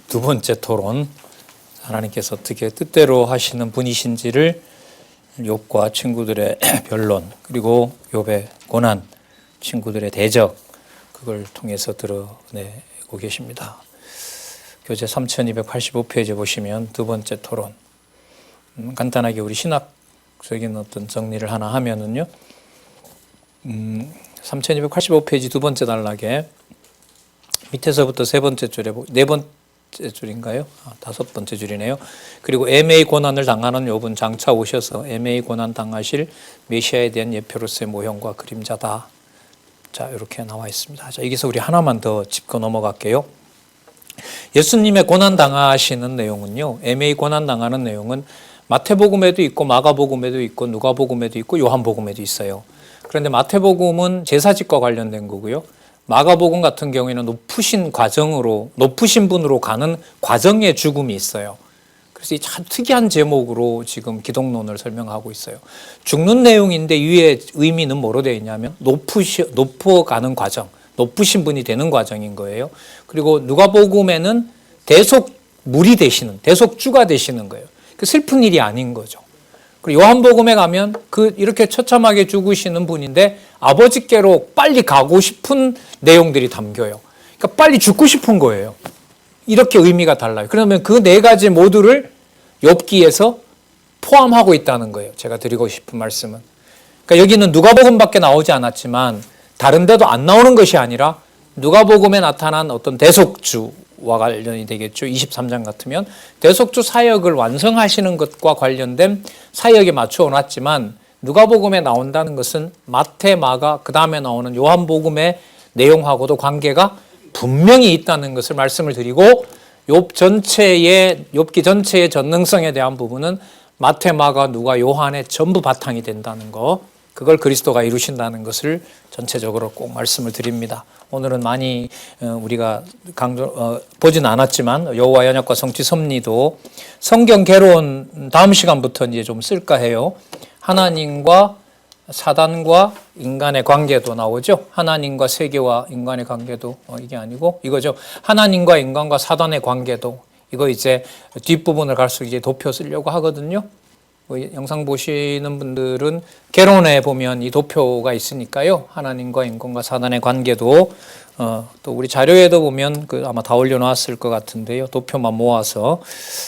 두 번째 토론, 하나님께서 어떻게 뜻대로 하시는 분이신지를 욥과 친구들의 변론, 그리고 욥의 고난, 친구들의 대적, 그걸 통해서 드러내고 계십니다. 교재 3285페이지 보시면 두 번째 토론, 간단하게 우리 신학적인 어떤 정리를 하나 하면은요, 3285페이지 두 번째 단락에 밑에서부터 세 번째 줄에, 네 번째 줄인가요? 다섯 번째 줄이네요. 그리고 애매히 고난을 당하는 욥은 장차 오셔서 애매히 고난 당하실 메시아에 대한 예표로서의 모형과 그림자다. 자, 이렇게 나와 있습니다. 자, 여기서 우리 하나만 더 짚고 넘어갈게요. 예수님의 고난 당하시는 내용은요, 애매히 고난 당하는 내용은 마태복음에도 있고 마가복음에도 있고 누가복음에도 있고 요한복음에도 있어요. 그런데 마태복음은 제사직과 관련된 거고요. 마가복음 같은 경우에는 높으신 분으로 가는 과정의 죽음이 있어요. 그래서 이 참 특이한 제목으로 지금 기독론을 설명하고 있어요. 죽는 내용인데 위에 의미는 뭐로 되어 있냐면 높아가는 과정, 높으신 분이 되는 과정인 거예요. 그리고 누가복음에는 대속물이 되시는, 대속주가 되시는 거예요. 그 슬픈 일이 아닌 거죠. 그리고 요한복음에 가면 이렇게 처참하게 죽으시는 분인데 아버지께로 빨리 가고 싶은 내용들이 담겨요. 그러니까 빨리 죽고 싶은 거예요. 이렇게 의미가 달라요. 그러면 그 네 가지 모두를 욥기에서 포함하고 있다는 거예요. 제가 드리고 싶은 말씀은. 그러니까 여기는 누가복음밖에 나오지 않았지만 다른 데도 안 나오는 것이 아니라 누가복음에 나타난 어떤 대속주와 관련이 되겠죠. 23장 같으면 대속주 사역을 완성하시는 것과 관련된 사역에 맞추어 놨지만 누가복음에 나온다는 것은 마태, 마가, 그 다음에 나오는 요한복음의 내용하고도 관계가 분명히 있다는 것을 말씀을 드리고, 욥기 전체의 전능성에 대한 부분은 마태, 마가, 누가, 요한의 전부 바탕이 된다는 거, 그걸 그리스도가 이루신다는 것을 전체적으로 꼭 말씀을 드립니다. 오늘은 많이 우리가 보지는 않았지만 여호와 연약과 성취 섭리도 성경 개론 다음 시간부터 이제 좀 쓸까 해요. 하나님과 사단과 인간의 관계도 나오죠. 하나님과 세계와 인간의 관계도 이게 아니고 이거죠. 하나님과 인간과 사단의 관계도, 이거 이제 뒷부분을 갈수록 이제 도표 쓰려고 하거든요. 영상 보시는 분들은 개론에 보면 이 도표가 있으니까요. 하나님과 인간과 사단의 관계도 또 우리 자료에도 보면 아마 다 올려놨을 것 같은데요. 도표만 모아서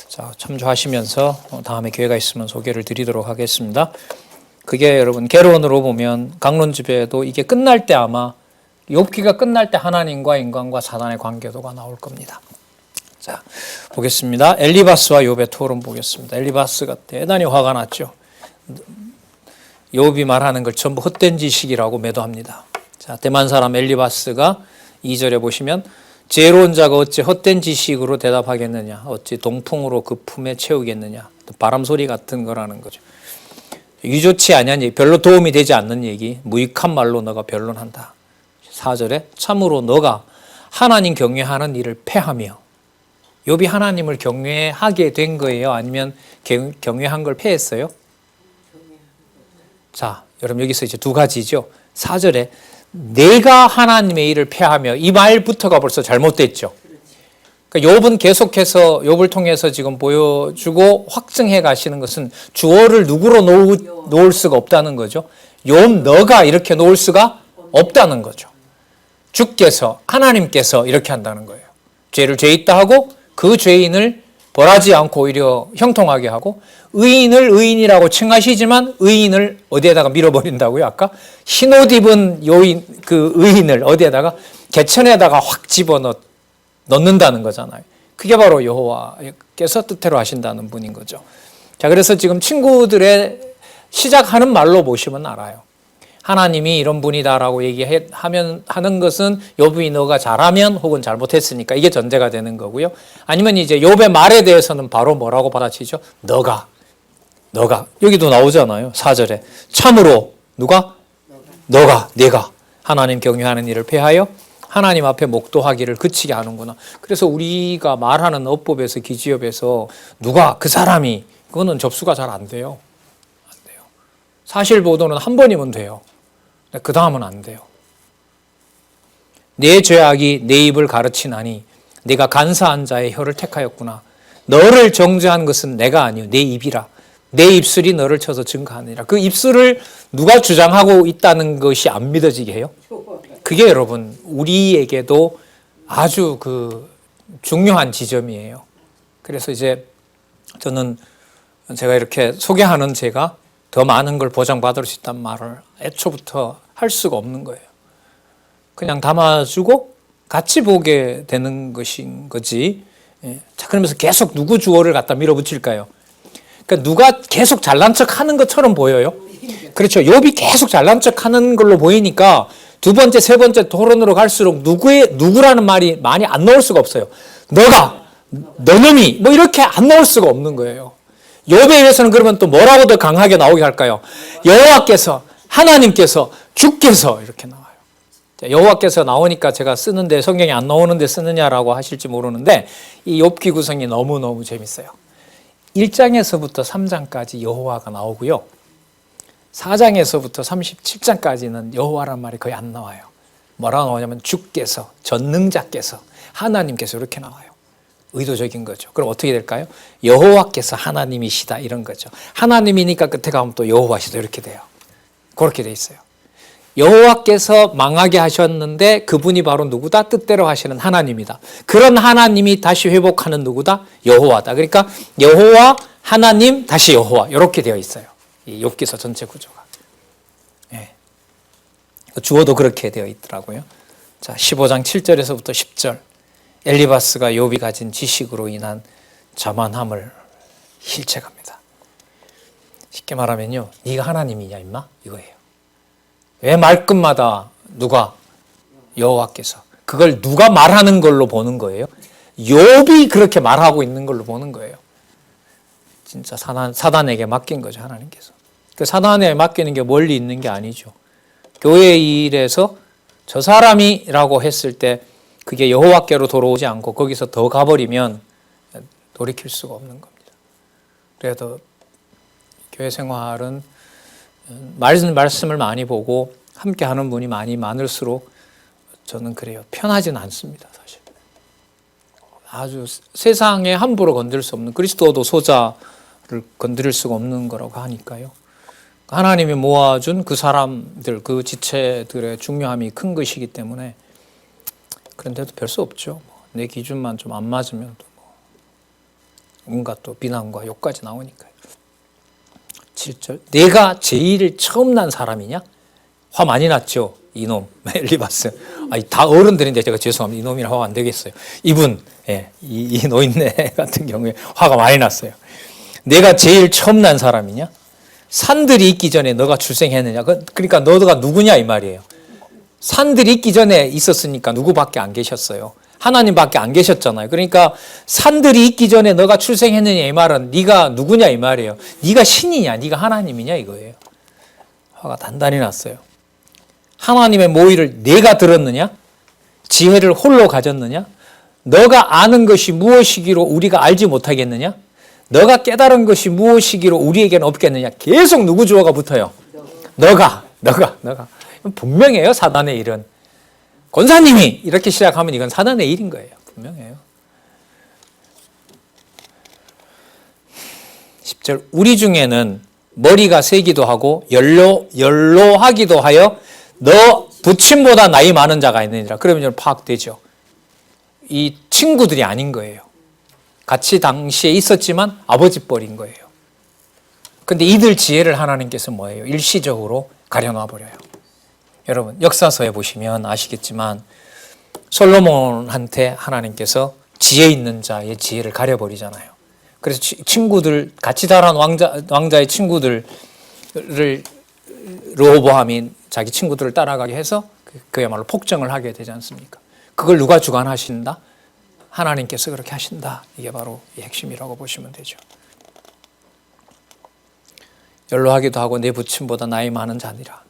자, 참조하시면서 다음에 기회가 있으면 소개를 드리도록 하겠습니다. 그게 여러분 개론으로 보면 강론집에도 이게 끝날 때 아마 욥기가 끝날 때 하나님과 인간과 사단의 관계도가 나올 겁니다. 자, 보겠습니다. 엘리바스와 욥의 토론 보겠습니다. 엘리바스가 대단히 화가 났죠. 욥이 말하는 걸 전부 헛된 지식이라고 매도합니다. 자, 대만 사람 엘리바스가 2절에 보시면 지혜로운 자가 어찌 헛된 지식으로 대답하겠느냐, 어찌 동풍으로 그 품에 채우겠느냐, 바람 소리 같은 거라는 거죠. 유조치 아니한 얘기, 별로 도움이 되지 않는 얘기, 무익한 말로 너가 변론한다. 4절에 참으로 너가 하나님 경외하는 일을 패하며, 욥이 하나님을 경외하게 된 거예요? 아니면 경외한 걸 패했어요? 자, 여러분 여기서 이제 두 가지죠. 4절에 내가 하나님의 일을 패하며, 이 말부터가 벌써 잘못됐죠. 그러니까 욥은 계속해서 욥을 통해서 지금 보여주고 확증해 가시는 것은 주어를 누구로 놓을 수가 없다는 거죠. 욥 너가 이렇게 놓을 수가 없다는 거죠. 주께서, 하나님께서 이렇게 한다는 거예요. 죄를 죄있다 하고 그 죄인을 벌하지 않고 오히려 형통하게 하고, 의인을 의인이라고 칭하시지만 의인을 어디에다가 밀어버린다고요? 아까 흰옷 입은 의인을 어디에다가, 개천에다가 확 집어넣는다는 거잖아요. 그게 바로 여호와께서 뜻대로 하신다는 분인 거죠. 자, 그래서 지금 친구들의 시작하는 말로 보시면 알아요. 하나님이 이런 분이다라고 하는 것은 욥이 너가 잘하면 혹은 잘못했으니까 이게 전제가 되는 거고요. 아니면 이제 욥의 말에 대해서는 바로 뭐라고 받아치죠? 너가 여기도 나오잖아요. 4절에 참으로 누가? 내가 하나님 경외하는 일을 패하여 하나님 앞에 목도하기를 그치게 하는구나. 그래서 우리가 말하는 어법에서 기지업에서 누가 그 사람이, 그거는 접수가 잘 안 돼요. 사실 보도는 한 번이면 돼요. 그 다음은 안 돼요. 내 죄악이 내 입을 가르치나니 네가 간사한 자의 혀를 택하였구나. 너를 정죄한 것은 내가 아니요 내 입이라. 내 입술이 너를 쳐서 증거하느니라. 그 입술을 누가 주장하고 있다는 것이 안 믿어지게 해요? 그게 여러분 우리에게도 아주 그 중요한 지점이에요. 그래서 이제 저는 제가 이렇게 소개하는 제가 더 많은 걸 보장받을 수 있다는 말을 애초부터 할 수가 없는 거예요. 그냥 담아주고 같이 보게 되는 것인 거지. 자, 그러면서 계속 누구 주어를 갖다 밀어붙일까요? 그러니까 누가 계속 잘난 척 하는 것처럼 보여요. 그렇죠. 욥이 계속 잘난 척 하는 걸로 보이니까 두 번째, 세 번째 토론으로 갈수록 누구라는 말이 많이 안 나올 수가 없어요. 너가, 너놈이, 뭐 이렇게 안 나올 수가 없는 거예요. 욥에 의해서는 그러면 또 뭐라고 더 강하게 나오게 할까요? 여호와께서, 하나님께서, 주께서 이렇게 나와요. 여호와께서 나오니까 제가 쓰는데 성경이 안 나오는데 쓰느냐라고 하실지 모르는데 이 욥기 구성이 너무너무 재밌어요. 1장에서부터 3장까지 여호와가 나오고요. 4장에서부터 37장까지는 여호와란 말이 거의 안 나와요. 뭐라고 나오냐면 주께서, 전능자께서, 하나님께서 이렇게 나와요. 의도적인 거죠. 그럼 어떻게 될까요? 여호와께서 하나님이시다 이런 거죠. 하나님이니까 끝에 가면 또 여호와시다 이렇게 돼요. 그렇게 돼 있어요. 여호와께서 망하게 하셨는데 그분이 바로 누구다? 뜻대로 하시는 하나님이다. 그런 하나님이 다시 회복하는 누구다? 여호와다. 그러니까 여호와, 하나님, 다시 여호와 이렇게 되어 있어요. 이 욥기서 전체 구조가. 예. 주어도 그렇게 되어 있더라고요. 자, 15장 7절에서부터 10절. 엘리바스가 욥이 가진 지식으로 인한 자만함을 실책합니다. 쉽게 말하면요, 네가 하나님이냐 임마 이거예요. 왜 말끝마다 누가? 여호와께서. 그걸 누가 말하는 걸로 보는 거예요? 욥이 그렇게 말하고 있는 걸로 보는 거예요. 진짜 사단에게 맡긴 거죠, 하나님께서. 그 사단에 맡기는 게 멀리 있는 게 아니죠. 교회 일에서 저 사람이라고 했을 때 그게 여호와께로 돌아오지 않고 거기서 더 가버리면 돌이킬 수가 없는 겁니다. 그래도 교회 생활은 말씀을 많이 보고 함께 하는 분이 많을수록 저는 그래요. 편하진 않습니다, 사실. 아주 세상에 함부로 건드릴 수 없는 그리스도도 소자를 건드릴 수가 없는 거라고 하니까요. 하나님이 모아준 그 사람들, 그 지체들의 중요함이 큰 것이기 때문에 그런데도 별 수 없죠. 내 기준만 좀 안 맞으면 또 온갖 또 비난과 욕까지 나오니까요. 7절. 내가 제일 처음 난 사람이냐? 화 많이 났죠. 이놈 엘리바스. 아니 다 어른들인데 제가 죄송합니다. 이놈이라 화가 안 되겠어요. 이분, 예, 이 노인네 같은 경우에 화가 많이 났어요. 내가 제일 처음 난 사람이냐? 산들이 있기 전에 너가 출생했느냐? 그러니까 너가 누구냐 이 말이에요. 산들이 있기 전에 있었으니까 누구밖에 안 계셨어요. 하나님밖에 안 계셨잖아요. 그러니까 산들이 있기 전에 너가 출생했느냐 이 말은 네가 누구냐 이 말이에요. 네가 신이냐 네가 하나님이냐 이거예요. 화가 단단히 났어요. 하나님의 모의를 내가 들었느냐? 지혜를 홀로 가졌느냐? 너가 아는 것이 무엇이기로 우리가 알지 못하겠느냐? 너가 깨달은 것이 무엇이기로 우리에게는 없겠느냐? 계속 누구 주어가 붙어요. 너가. 분명해요. 사단의 일은. 권사님이 이렇게 시작하면 이건 사단의 일인 거예요. 분명해요. 10절. 우리 중에는 머리가 세기도 하고 연로하기도 하여 너 부친보다 나이 많은 자가 있느니라. 그러면 파악되죠. 이 친구들이 아닌 거예요. 같이 당시에 있었지만 아버지 뻘인 거예요. 근데 이들 지혜를 하나님께서 뭐예요? 일시적으로 가려놔 버려요. 여러분 역사서에 보시면 아시겠지만 솔로몬한테 하나님께서 지혜 있는 자의 지혜를 가려버리잖아요. 그래서 친구들 같이 자란 왕자의 친구들을 르호보암이 자기 친구들을 따라가게 해서 그야말로 폭정을 하게 되지 않습니까? 그걸 누가 주관하신다? 하나님께서 그렇게 하신다. 이게 바로 이 핵심이라고 보시면 되죠. 연로하기도 하고 내 부친보다 나이 많은 자니라.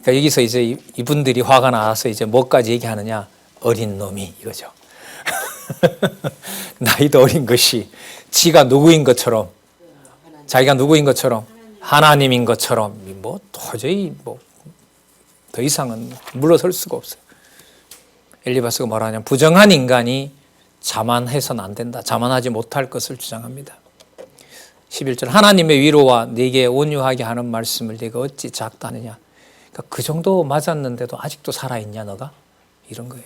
그러니까 여기서 이제 이분들이 화가 나서 이제 뭐까지 얘기하느냐? 어린 놈이 이거죠. 나이도 어린 것이 지가 누구인 것처럼 자기가 누구인 것처럼 하나님인 것처럼 뭐 도저히 뭐 더 이상은 물러설 수가 없어요. 엘리바스가 뭐라 하냐면 부정한 인간이 자만해서는 안 된다. 자만하지 못할 것을 주장합니다. 11절 하나님의 위로와 네게 온유하게 하는 말씀을 네가 어찌 작다 하느냐. 그러니까 그 정도 맞았는데도 아직도 살아있냐 너가? 이런 거예요.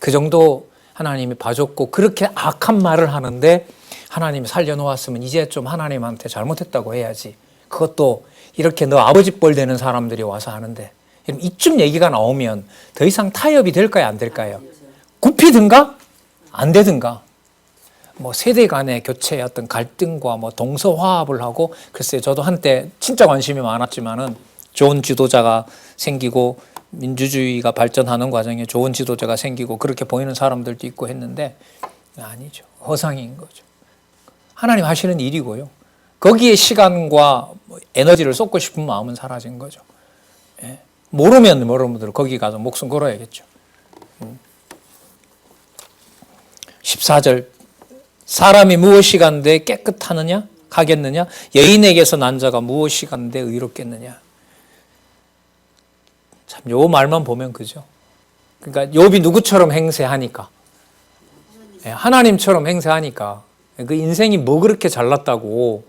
그 정도 하나님이 봐줬고 그렇게 악한 말을 하는데 하나님이 살려놓았으면 이제 좀 하나님한테 잘못했다고 해야지. 그것도 이렇게 너 아버지 뻘 되는 사람들이 와서 하는데 이쯤 얘기가 나오면 더 이상 타협이 될까요? 안 될까요? 굽히든가 안 되든가. 뭐 세대 간의 교체의 어떤 갈등과 뭐 동서화합을 하고 글쎄요 저도 한때 진짜 관심이 많았지만은 좋은 지도자가 생기고 민주주의가 발전하는 과정에 좋은 지도자가 생기고 그렇게 보이는 사람들도 있고 했는데 아니죠. 허상인 거죠. 하나님 하시는 일이고요. 거기에 시간과 에너지를 쏟고 싶은 마음은 사라진 거죠. 예. 모르면 여러분들 거기 가서 목숨 걸어야겠죠. 14절 사람이 무엇이 간데 깨끗하느냐? 하겠느냐? 여인에게서 난 자가 무엇이 간데 의롭겠느냐? 참 요 말만 보면 그죠. 그러니까 욥이 누구처럼 행세하니까 하나님처럼 행세하니까 그 인생이 뭐 그렇게 잘났다고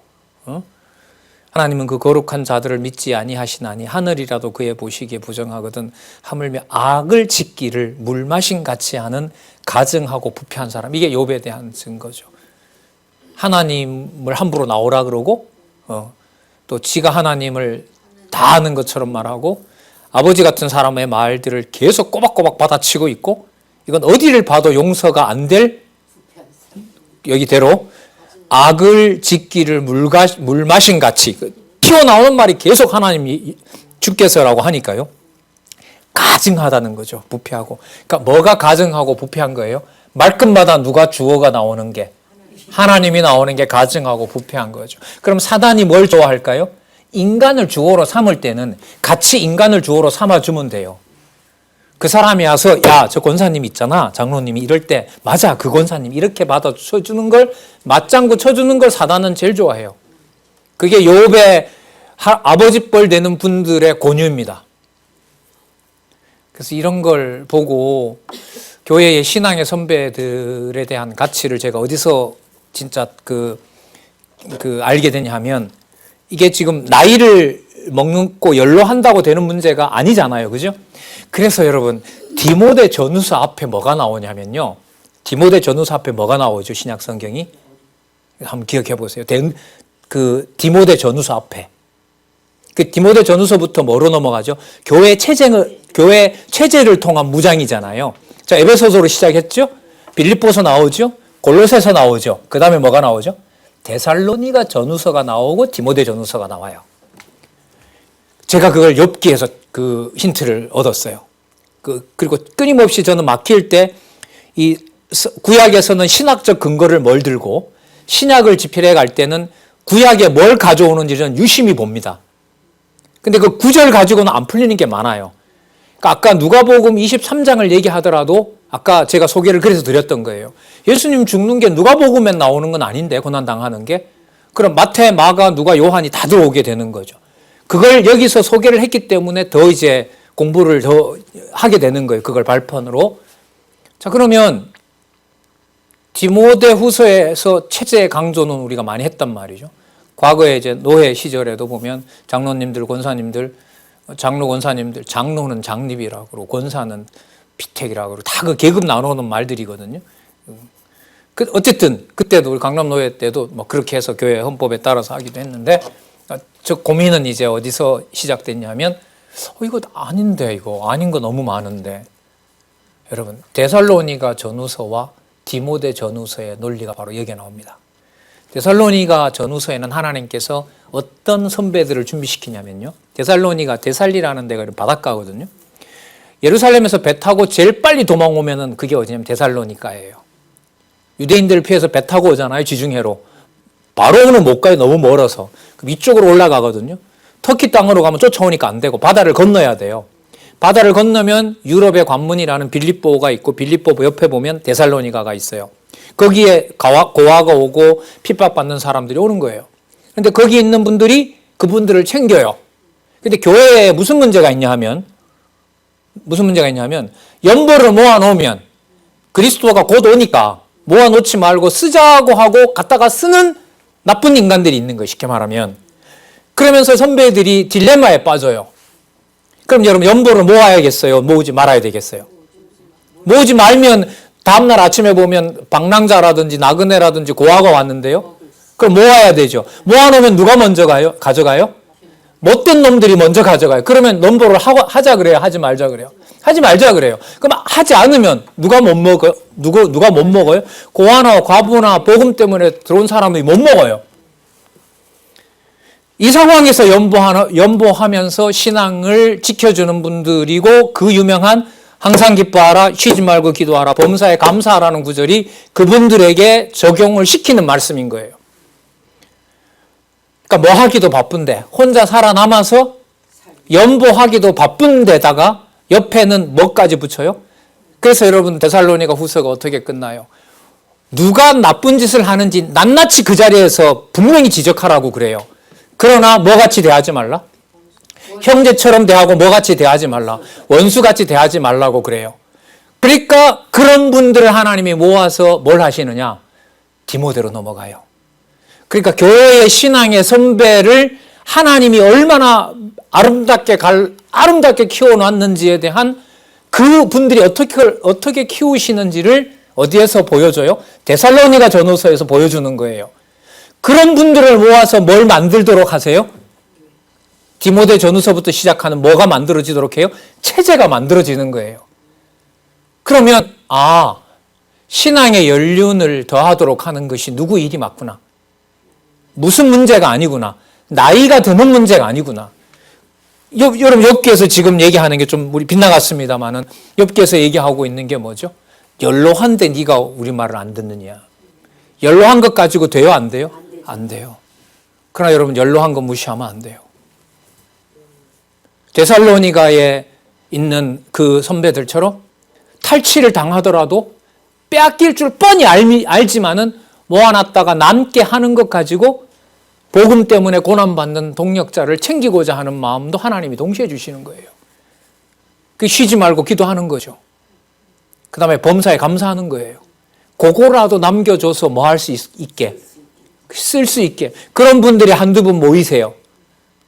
하나님은 그 거룩한 자들을 믿지 아니하시나니 하늘이라도 그의 보시기에 부정하거든 하물며 악을 짓기를 물 마신 같이 하는 가증하고 부패한 사람. 이게 욥에 대한 증거죠. 하나님을 함부로 나오라 그러고 또 지가 하나님을 다 아는 것처럼 말하고 아버지 같은 사람의 말들을 계속 꼬박꼬박 받아치고 있고 이건 어디를 봐도 용서가 안 될 여기대로 악을 짓기를 물 마신 같이 튀어나오는 말이 계속 하나님이 주께서라고 하니까요. 가증하다는 거죠. 부패하고. 그러니까 뭐가 가증하고 부패한 거예요? 말끝마다 누가 주어가 나오는 게 하나님이 나오는 게 가증하고 부패한 거죠. 그럼 사단이 뭘 좋아할까요? 인간을 주어로 삼을 때는 같이 인간을 주어로 삼아주면 돼요. 그 사람이 와서 야, 저 권사님 있잖아. 장로님이 이럴 때 맞아. 그 권사님 이렇게 받아 쳐주는 걸 맞장구 쳐주는 걸 사단은 제일 좋아해요. 그게 욥의 아버지 뻘 되는 분들의 권유입니다. 그래서 이런 걸 보고 교회의 신앙의 선배들에 대한 가치를 제가 어디서 진짜 알게 되냐 하면 이게 지금 나이를 먹고 연로한다고 되는 문제가 아니잖아요. 그죠? 그래서 여러분 디모데 전후서 앞에 뭐가 나오냐면요. 디모데 전후서 앞에 뭐가 나오죠? 신약 성경이. 한번 기억해 보세요. 그 디모데 전후서 앞에. 그 디모데 전후서부터 뭐로 넘어가죠? 교회 체제를 통한 무장이잖아요. 자, 에베소서로 시작했죠? 빌립보서 나오죠? 골로새서 나오죠? 그 다음에 뭐가 나오죠? 데살로니가 전후서가 나오고 디모데 전후서가 나와요. 제가 그걸 욥기에서 그 힌트를 얻었어요. 그리고 끊임없이 저는 막힐 때 이 구약에서는 신학적 근거를 뭘 들고 신약을 집필해 갈 때는 구약에 뭘 가져오는지 저는 유심히 봅니다. 근데 그 구절 가지고는 안 풀리는 게 많아요. 그러니까 아까 누가복음 23장을 얘기하더라도 아까 제가 소개를 그래서 드렸던 거예요. 예수님 죽는 게 누가복음에 나오는 건 아닌데 고난당하는 게. 그럼 마태, 마가, 누가, 요한이 다 들어오게 되는 거죠. 그걸 여기서 소개를 했기 때문에 더 이제 공부를 더 하게 되는 거예요. 그걸 발판으로. 자, 그러면 디모데 후서에서 체제 강조는 우리가 많이 했단 말이죠. 과거에 이제 노예 시절에도 보면 장로님들, 권사님들, 장로 권사님들, 장로는 장립이라고 그러고 권사는 피택이라고 그러고 다 그 계급 나누는 말들이거든요. 어쨌든 그때도 우리 강남노예 때도 뭐 그렇게 해서 교회 헌법에 따라서 하기도 했는데 저 고민은 이제 어디서 시작됐냐면 이거 아닌데 이거 아닌 거 너무 많은데 여러분 데살로니가 전후서와 디모데 전후서의 논리가 바로 여기에 나옵니다. 데살로니가 전후서에는 하나님께서 어떤 선배들을 준비시키냐면요. 데살로니가 데살리라는 데가 바닷가거든요. 예루살렘에서 배 타고 제일 빨리 도망오면은 그게 어디냐면 데살로니가예요. 유대인들을 피해서 배 타고 오잖아요. 지중해로. 바로는 못 가요. 너무 멀어서. 그럼 이쪽으로 올라가거든요. 터키 땅으로 가면 쫓아오니까 안 되고 바다를 건너야 돼요. 바다를 건너면 유럽의 관문이라는 빌립보가 있고 빌립보 옆에 보면 데살로니가가 있어요. 거기에 고아가 오고 핍박받는 사람들이 오는 거예요. 그런데 거기 있는 분들이 그분들을 챙겨요. 근데 교회에 무슨 문제가 있냐 하면 무슨 문제가 있냐면 연보를 모아놓으면 그리스도가 곧 오니까 모아놓지 말고 쓰자고 하고 갖다가 쓰는 나쁜 인간들이 있는 거예요. 쉽게 말하면. 그러면서 선배들이 딜레마에 빠져요. 그럼 여러분 연보를 모아야겠어요? 모으지 말아야 되겠어요? 모으지 말면 다음날 아침에 보면 방랑자라든지 나그네라든지 고아가 왔는데요. 그럼 모아야 되죠. 모아놓으면 누가 먼저 가져가요? 못된 놈들이 먼저 가져가요. 그러면 연보를 하자 그래요? 하지 말자 그래요? 하지 말자 그래요. 그럼 하지 않으면 누가 못 먹어요? 누가 못 먹어요? 고아나 과부나 복음 때문에 들어온 사람이 못 먹어요. 이 상황에서 연보하면서 신앙을 지켜주는 분들이고 그 유명한 항상 기뻐하라, 쉬지 말고 기도하라, 범사에 감사하라는 구절이 그분들에게 적용을 시키는 말씀인 거예요. 그러니까 뭐 하기도 바쁜데 혼자 살아남아서 연보하기도 바쁜 데다가 옆에는 뭐까지 붙여요? 그래서 여러분 데살로니가 후서가 어떻게 끝나요? 누가 나쁜 짓을 하는지 낱낱이 그 자리에서 분명히 지적하라고 그래요. 그러나 뭐같이 대하지 말라? 형제처럼 대하고 뭐같이 대하지 말라? 원수같이 대하지 말라고 그래요. 그러니까 그런 분들을 하나님이 모아서 뭘 하시느냐? 디모데로 넘어가요. 그러니까 교회의 신앙의 선배를 하나님이 얼마나 아름답게 키워놨는지에 대한 그 분들이 어떻게 키우시는지를 어디에서 보여줘요? 데살로니가 전후서에서 보여주는 거예요. 그런 분들을 모아서 뭘 만들도록 하세요? 디모데 전후서부터 시작하는 뭐가 만들어지도록 해요? 체제가 만들어지는 거예요. 그러면 신앙의 연륜을 더하도록 하는 것이 누구 일이 맞구나. 무슨 문제가 아니구나. 나이가 드는 문제가 아니구나. 여러분 엽기에서 지금 얘기하는 게 좀 우리 빗나갔습니다만은 엽기에서 얘기하고 있는 게 뭐죠? 연로한데 네가 우리 말을 안 듣느냐. 연로한 것 가지고 돼요? 안 돼요? 안 돼요. 그러나 여러분 연로한 거 무시하면 안 돼요. 데살로니가에 있는 그 선배들처럼 탈취를 당하더라도 빼앗길 줄 뻔히 알지만은 모아놨다가 남게 하는 것 가지고 복음 때문에 고난받는 동력자를 챙기고자 하는 마음도 하나님이 동시에 주시는 거예요. 그 쉬지 말고 기도하는 거죠. 그 다음에 범사에 감사하는 거예요. 그거라도 남겨줘서 뭐 할 수 있게, 쓸 수 있게. 그런 분들이 한두 분 모이세요.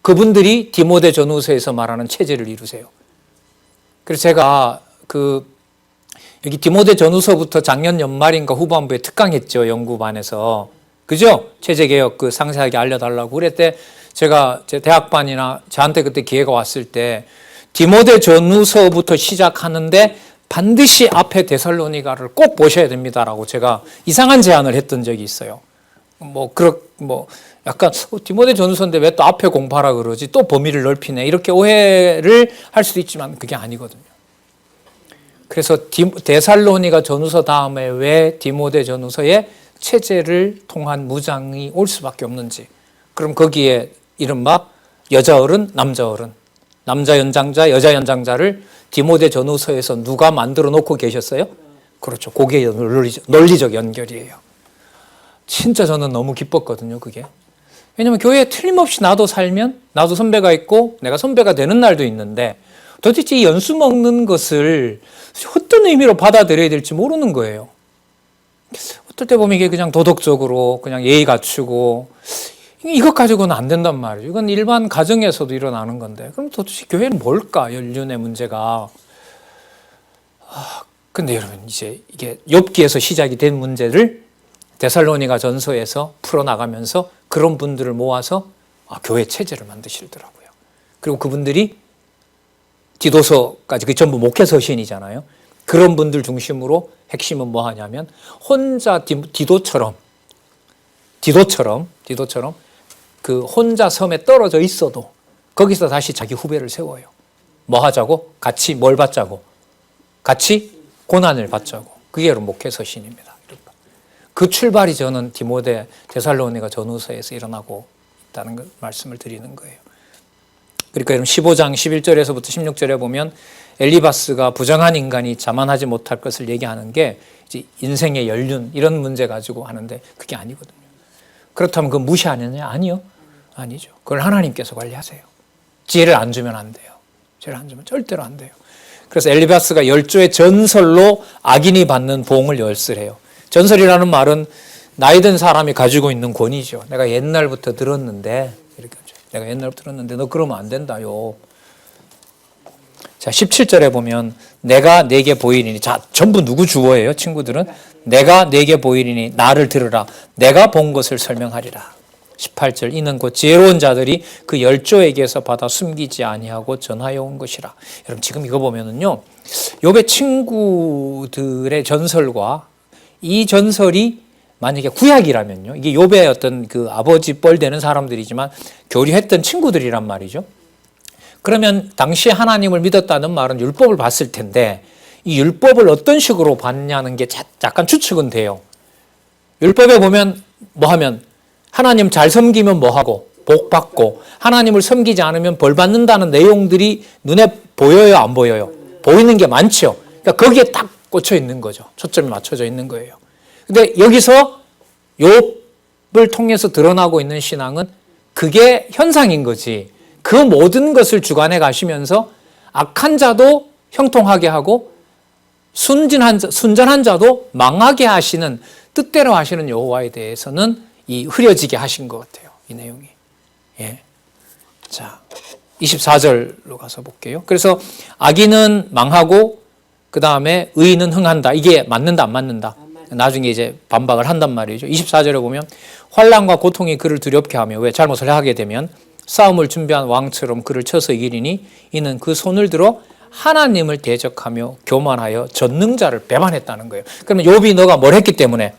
그분들이 디모데 전후서에서 말하는 체제를 이루세요. 그래서 제가 여기 디모데 전후서부터 작년 연말인가 후반부에 특강했죠. 연구반에서. 그죠? 체제개혁 상세하게 알려달라고. 그럴 때 제가 제 대학반이나 저한테 그때 기회가 왔을 때 디모데 전후서부터 시작하는데 반드시 앞에 데살로니가를 꼭 보셔야 됩니다라고 제가 이상한 제안을 했던 적이 있어요. 약간 디모데 전후서인데 왜 또 앞에 공부하라 그러지? 또 범위를 넓히네. 이렇게 오해를 할 수도 있지만 그게 아니거든요. 그래서 데살로니가 전후서 다음에 왜 디모데 전후서에 체제를 통한 무장이 올 수밖에 없는지. 그럼 거기에 이른바 여자 어른, 남자 어른, 남자 연장자, 여자 연장자를 디모데 전후서에서 누가 만들어 놓고 계셨어요? 그렇죠. 그게 논리적 연결이에요. 진짜 저는 너무 기뻤거든요, 그게. 왜냐면 교회에 틀림없이 나도 살면 나도 선배가 있고 내가 선배가 되는 날도 있는데 도대체 이 연수 먹는 것을 어떤 의미로 받아들여야 될지 모르는 거예요. 어떨 때 보면 이게 그냥 도덕적으로 그냥 예의 갖추고 이것 가지고는 안 된단 말이에요. 이건 일반 가정에서도 일어나는 건데 그럼 도대체 교회는 뭘까? 연륜의 문제가. 근데 여러분 이제 이게 욥기에서 시작이 된 문제를 데살로니가 전서에서 풀어나가면서 그런 분들을 모아서 교회 체제를 만드시더라고요. 그리고 그분들이 디도서까지 전부 목회 서신이잖아요. 그런 분들 중심으로 핵심은 뭐 하냐면 혼자 디도처럼 그 혼자 섬에 떨어져 있어도 거기서 다시 자기 후배를 세워요. 뭐 하자고? 같이 뭘 받자고? 같이 고난을 받자고. 그게 여러분 목회 서신입니다. 그 출발이 저는 디모데 데살로니가 전후서에서 일어나고 있다는 말씀을 드리는 거예요. 그러니까 여러분 15장 11절에서부터 16절에 보면 엘리바스가 부정한 인간이 자만하지 못할 것을 얘기하는 게 이제 인생의 연륜 이런 문제 가지고 하는데 그게 아니거든요. 그렇다면 그거 무시하느냐? 아니요. 아니죠. 그걸 하나님께서 관리하세요. 지혜를 안 주면 안 돼요. 지혜를 안 주면 절대로 안 돼요. 그래서 엘리바스가 열조의 전설로 악인이 받는 보응을 열쇠해요. 전설이라는 말은 나이 든 사람이 가지고 있는 권위죠. 내가 옛날부터 들었는데, 이렇게 하죠. 내가 옛날부터 들었는데 너 그러면 안 된다요. 자, 17절에 보면 내가 네게 보이리니, 자, 전부 누구 주어예요, 친구들은? 내가 네게 보이리니 나를 들으라. 내가 본 것을 설명하리라. 18절, 이는 곧 지혜로운 자들이 그 열조에게서 받아 숨기지 아니하고 전하여 온 것이라. 여러분 지금 이거 보면은요, 욥의 친구들의 전설과 이 전설이 만약에 구약이라면요, 이게 욥의 어떤 그 아버지 뻘 되는 사람들이지만 교류했던 친구들이란 말이죠. 그러면 당시에 하나님을 믿었다는 말은 율법을 봤을 텐데 이 율법을 어떤 식으로 봤냐는 게 약간 추측은 돼요. 율법에 보면 뭐 하면 하나님 잘 섬기면 뭐 하고 복 받고, 하나님을 섬기지 않으면 벌 받는다는 내용들이 눈에 보여요, 안 보여요? 보이는 게 많죠. 그러니까 거기에 딱 꽂혀 있는 거죠. 초점이 맞춰져 있는 거예요. 근데 여기서 욥을 통해서 드러나고 있는 신앙은 그게 현상인 거지. 그 모든 것을 주관해 가시면서 악한 자도 형통하게 하고 순전한 자도 망하게 하시는, 뜻대로 하시는 여호와에 대해서는 이 흐려지게 하신 것 같아요, 이 내용이. 예. 자, 24절로 가서 볼게요. 그래서 악인은 망하고 그 다음에 의인은 흥한다. 이게 맞는다, 안 맞는다? 나중에 이제 반박을 한단 말이죠. 24절에 보면 환난과 고통이 그를 두렵게 하며, 왜? 잘못을 하게 되면 싸움을 준비한 왕처럼 그를 쳐서 이기리니 이는 그 손을 들어 하나님을 대적하며 교만하여 전능자를 배반했다는 거예요. 그러면 욥이 너가 뭘 했기 때문에?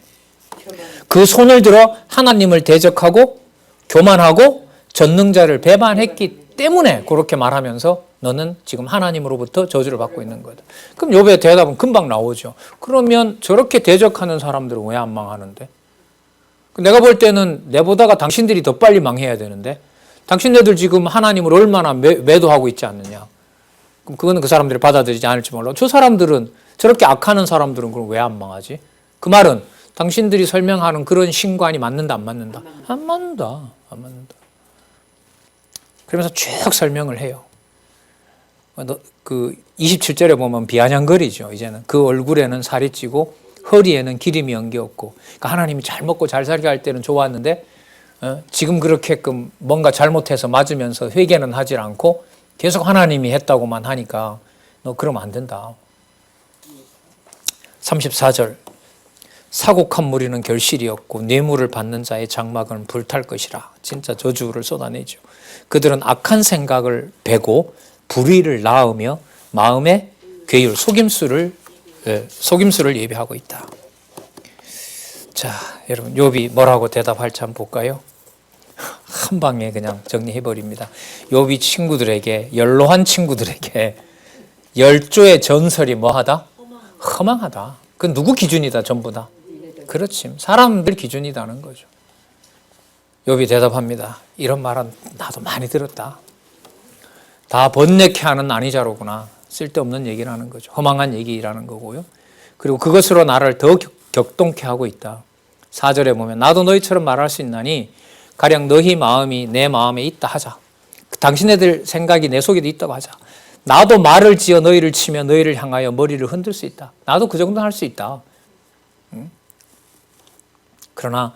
그 손을 들어 하나님을 대적하고 교만하고 전능자를 배반했기 때문에 그렇게 말하면서 너는 지금 하나님으로부터 저주를 받고 있는 거다. 그럼 욥의 대답은 금방 나오죠. 그러면 저렇게 대적하는 사람들은 왜 안 망하는데? 내가 볼 때는 내보다가 당신들이 더 빨리 망해야 되는데, 당신네들 지금 하나님을 얼마나 매도하고 있지 않느냐. 그럼 그거는 그 사람들이 받아들이지 않을지 몰라. 저 사람들은, 저렇게 악하는 사람들은 그럼 왜 안 망하지? 그 말은 당신들이 설명하는 그런 신관이 맞는다, 안 맞는다? 안 맞는다. 안 맞는다. 그러면서 쭉 설명을 해요. 그 27절에 보면 비아냥거리죠. 이제는 그 얼굴에는 살이 찌고 허리에는 기름이 엉겼고, 그러니까 하나님이 잘 먹고 잘 살게 할 때는 좋았는데 지금 그렇게끔 뭔가 잘못해서 맞으면서 회개는 하질 않고 계속 하나님이 했다고만 하니까 너 그러면 안 된다. 34절, 사곡한 무리는 결실이었고 뇌물을 받는 자의 장막은 불탈 것이라. 진짜 저주를 쏟아내죠. 그들은 악한 생각을 베고 불의를 낳으며 마음의 괴율, 속임수를 예비하고 있다. 자, 여러분 욥이 뭐라고 대답할지 한번 볼까요? 한 방에 그냥 정리해버립니다. 욥이 친구들에게, 연로한 친구들에게 열조의 전설이 뭐하다? 허망하다. 그건 누구 기준이다? 전부 다. 그렇지, 사람들 기준이다는 거죠. 욥이 대답합니다. 이런 말은 나도 많이 들었다. 다 번뇌케하는 아니자로구나. 쓸데없는 얘기를 하는 거죠. 허망한 얘기라는 거고요. 그리고 그것으로 나를 더 격동케 하고 있다. 4절에 보면 나도 너희처럼 말할 수 있나니 가령 너희 마음이 내 마음에 있다 하자. 당신네들 생각이 내 속에도 있다고 하자. 나도 말을 지어 너희를 치며 너희를 향하여 머리를 흔들 수 있다. 나도 그 정도는 할 수 있다. 그러나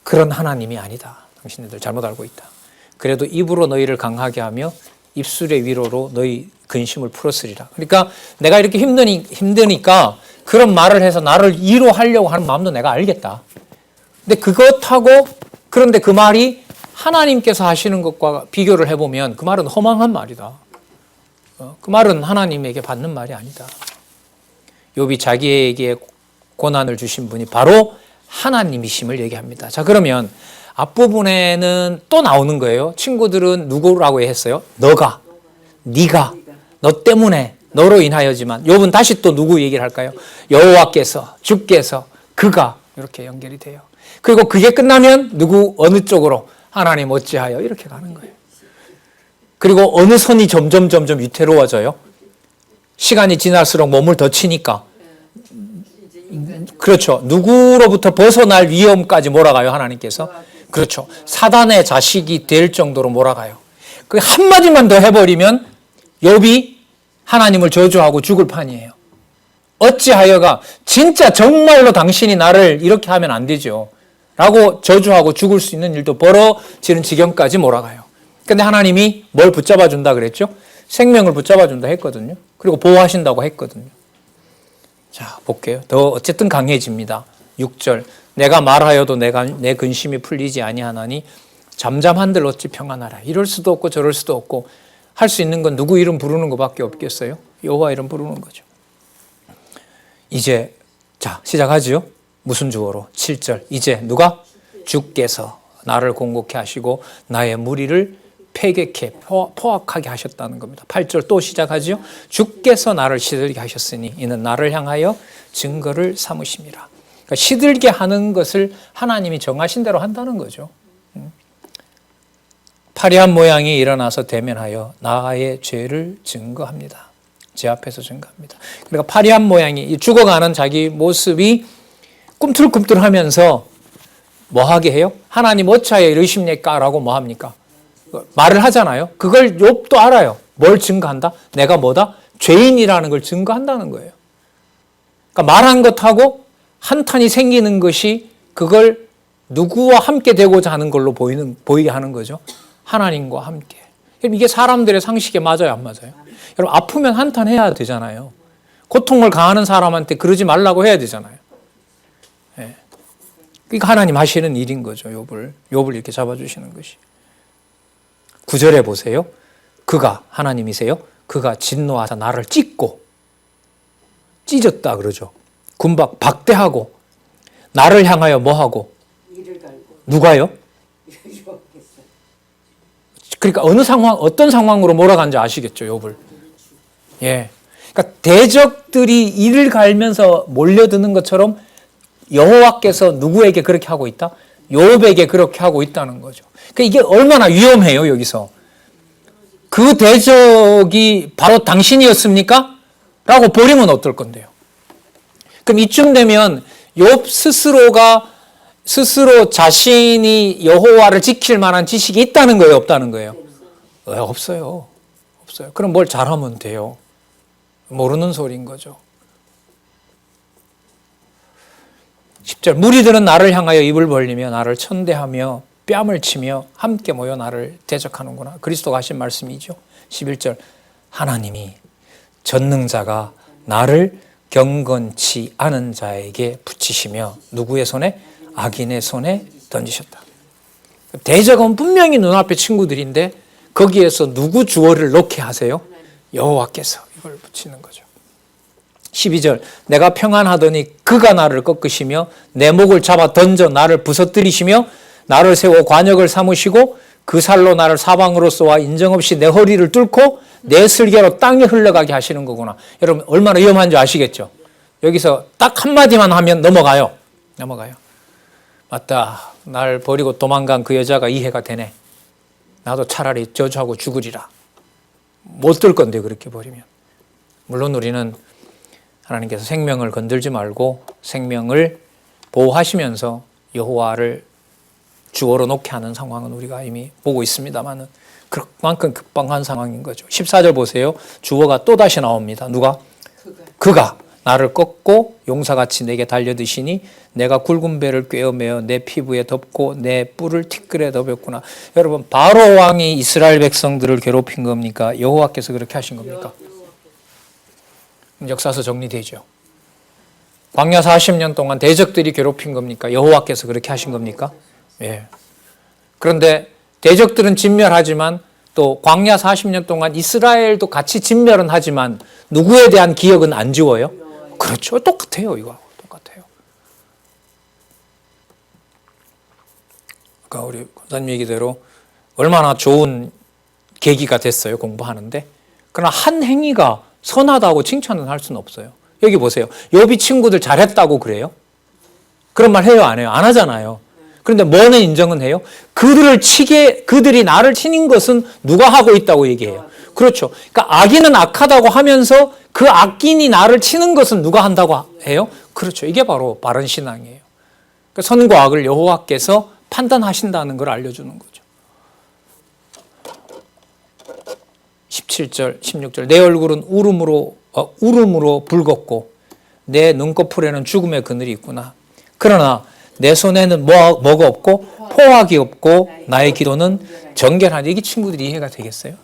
그런 하나님이 아니다. 당신네들 잘못 알고 있다. 그래도 입으로 너희를 강하게 하며 입술의 위로로 너희 근심을 풀었으리라. 그러니까 내가 이렇게 힘드니까 그런 말을 해서 나를 위로하려고 하는 마음도 내가 알겠다. 근데 그것하고, 그런데 그 말이 하나님께서 하시는 것과 비교를 해보면 그 말은 허망한 말이다. 그 말은 하나님에게 받는 말이 아니다. 욥이 자기에게 고난을 주신 분이 바로 하나님이심을 얘기합니다. 자, 그러면 앞부분에는 또 나오는 거예요. 친구들은 누구라고 했어요? 너가, 네가, 너 때문에, 너로 인하여지만. 욥은 다시 또 누구 얘기를 할까요? 여호와께서, 주께서, 그가, 이렇게 연결이 돼요. 그리고 그게 끝나면 누구, 어느 쪽으로? 하나님 어찌하여, 이렇게 가는 거예요. 그리고 어느 선이 점점 위태로워져요? 시간이 지날수록 몸을 더 치니까. 그렇죠. 누구로부터 벗어날 위험까지 몰아가요, 하나님께서. 그렇죠. 사단의 자식이 될 정도로 몰아가요. 그 한마디만 더 해버리면 욥이 하나님을 저주하고 죽을 판이에요. 어찌하여가 진짜 정말로 당신이 나를 이렇게 하면 안 되죠 라고 저주하고 죽을 수 있는 일도 벌어지는 지경까지 몰아가요. 근데 하나님이 뭘 붙잡아 준다 그랬죠? 생명을 붙잡아 준다 했거든요. 그리고 보호하신다고 했거든요. 자, 볼게요. 더 어쨌든 강해집니다. 6절. 내가 말하여도 내 근심이 풀리지 아니하나니 잠잠한들 어찌 평안하라. 이럴 수도 없고 저럴 수도 없고 할 수 있는 건 누구 이름 부르는 것밖에 없겠어요? 여호와 이름 부르는 거죠. 이제 자 시작하죠. 무슨 주어로? 7절. 이제 누가? 주께서 나를 공고케 하시고 나의 무리를 패격해 포악하게 하셨다는 겁니다. 8절 또 시작하죠. 주께서 나를 시들게 하셨으니 이는 나를 향하여 증거를 삼으심이라. 그러니까 시들게 하는 것을 하나님이 정하신 대로 한다는 거죠. 파리한 모양이 일어나서 대면하여 나의 죄를 증거합니다. 제 앞에서 증거합니다. 그러니까 파리한 모양이 죽어가는 자기 모습이 꿈틀꿈틀하면서 뭐하게 해요? 하나님 어찌하여 이러십니까? 라고 뭐합니까? 말을 하잖아요. 그걸 욥도 알아요. 뭘 증거한다? 내가 뭐다? 죄인이라는 걸 증거한다는 거예요. 그러니까 말한 것하고 한탄이 생기는 것이 그걸 누구와 함께 되고자 하는 걸로 보이게 하는 거죠. 하나님과 함께. 그럼 이게 사람들의 상식에 맞아요, 안 맞아요? 여러분, 아프면 한탄해야 되잖아요. 고통을 가하는 사람한테 그러지 말라고 해야 되잖아요. 예. 그러니까 하나님 하시는 일인 거죠, 욥을 이렇게 잡아주시는 것이. 9절에 보세요. 그가, 하나님이세요. 그가 진노하사 나를 찢었다 그러죠. 군박, 박대하고, 나를 향하여 뭐하고? 누가요? 그러니까 어느 상황, 어떤 상황으로 몰아간지 아시겠죠, 욥을. 예. 그러니까 대적들이 이를 갈면서 몰려드는 것처럼 여호와께서 누구에게 그렇게 하고 있다? 욥에게 그렇게 하고 있다는 거죠. 그러니까 이게 얼마나 위험해요, 여기서. 그 대적이 바로 당신이었습니까? 라고 버리면 어떨 건데요. 그럼 이쯤 되면 욥 스스로 자신이 여호와를 지킬 만한 지식이 있다는 거예요, 없다는 거예요? 없어요. 그럼 뭘 잘하면 돼요? 모르는 소리인 거죠. 10절. 무리들은 나를 향하여 입을 벌리며 나를 천대하며 뺨을 치며 함께 모여 나를 대적하는구나. 그리스도가 하신 말씀이죠. 11절. 하나님이 전능자가 나를 경건치 않은 자에게 붙이시며 누구의 손에? 악인의 손에 던지셨다. 대적은 분명히 눈앞에 친구들인데 거기에서 누구 주어를 놓게 하세요? 여호와께서 이걸 붙이는 거죠. 12절. 내가 평안하더니 그가 나를 꺾으시며 내 목을 잡아 던져 나를 부서뜨리시며 나를 세워 관역을 삼으시고 그 살로 나를 사방으로 쏘아 인정 없이 내 허리를 뚫고 내 슬개로 땅에 흘러가게 하시는 거구나. 여러분 얼마나 위험한 줄 아시겠죠? 여기서 딱 한마디만 하면 넘어가요. 맞다. 날 버리고 도망간 그 여자가 이해가 되네. 나도 차라리 저주하고 죽으리라. 못 들 건데 그렇게 버리면. 물론 우리는 하나님께서 생명을 건들지 말고 생명을 보호하시면서 여호와를 주어로 놓게 하는 상황은 우리가 이미 보고 있습니다만 그만큼 급박한 상황인 거죠. 14절 보세요. 주어가 또다시 나옵니다. 누가? 그가 나를 꺾고 용사같이 내게 달려드시니 내가 굵은 배를 꿰어매어 내 피부에 덮고 내 뿔을 티끌에 덮였구나. 여러분 바로 왕이 이스라엘 백성들을 괴롭힌 겁니까? 여호와께서 그렇게 하신 겁니까? 역사서 정리되죠. 광야 40년 동안 대적들이 괴롭힌 겁니까? 여호와께서 그렇게 하신 겁니까? 예. 그런데 대적들은 진멸하지만 또 광야 40년 동안 이스라엘도 같이 진멸은 하지만 누구에 대한 기억은 안 지워요? 그렇죠. 똑같아요. 이거 똑같아요. 아까 우리 권사님 얘기대로 얼마나 좋은 계기가 됐어요. 공부하는데. 그러나 한 행위가 선하다고 칭찬은 할 수는 없어요. 여기 보세요. 욥이 친구들 잘했다고 그래요? 그런 말 해요? 안 해요? 안 하잖아요. 그런데 뭐는 인정은 해요? 그들이 나를 치는 것은 누가 하고 있다고 얘기해요? 그렇죠. 그러니까 악인은 악하다고 하면서 그 악인이 나를 치는 것은 누가 한다고 해요? 그렇죠. 이게 바로 바른 신앙이에요. 그러니까 선과 악을 여호와께서 판단하신다는 걸 알려주는 거죠. 17절, 16절. 내 얼굴은 울음으로 붉었고 내 눈꺼풀에는 죽음의 그늘이 있구나. 그러나 내 손에는 뭐가 없고 포악이 없고 나의 기도는 정결하니. 이게 친구들이 이해가 되겠어요?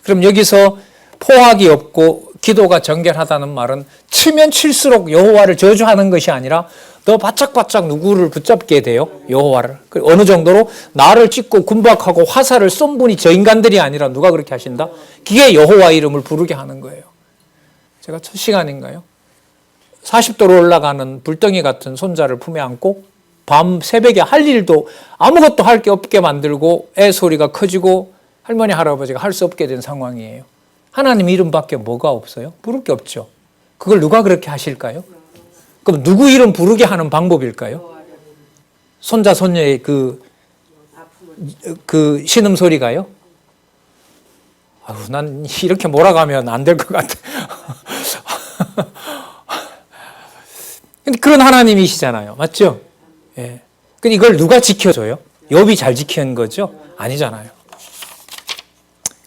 그럼 여기서 포악이 없고 기도가 정결하다는 말은 치면 칠수록 여호와를 저주하는 것이 아니라 더 바짝바짝 누구를 붙잡게 돼요? 여호와를. 어느 정도로 나를 찍고 군박하고 화살을 쏜 분이 저 인간들이 아니라 누가 그렇게 하신다? 그게 여호와 이름을 부르게 하는 거예요. 제가 첫 시간인가요? 40도로 올라가는 불덩이 같은 손자를 품에 안고 밤 새벽에 할 일도 아무것도 할 게 없게 만들고 애 소리가 커지고 할머니 할아버지가 할 수 없게 된 상황이에요. 하나님 이름밖에 뭐가 없어요? 부를 게 없죠. 그걸 누가 그렇게 하실까요? 그럼 누구 이름 부르게 하는 방법일까요? 손자 손녀의 그 신음소리가요? 아유, 난 이렇게 몰아가면 안 될 것 같아. 근데 그런 하나님이시잖아요. 맞죠? 예. 근데 이걸 누가 지켜줘요? 욥이 잘 지킨 거죠? 아니잖아요.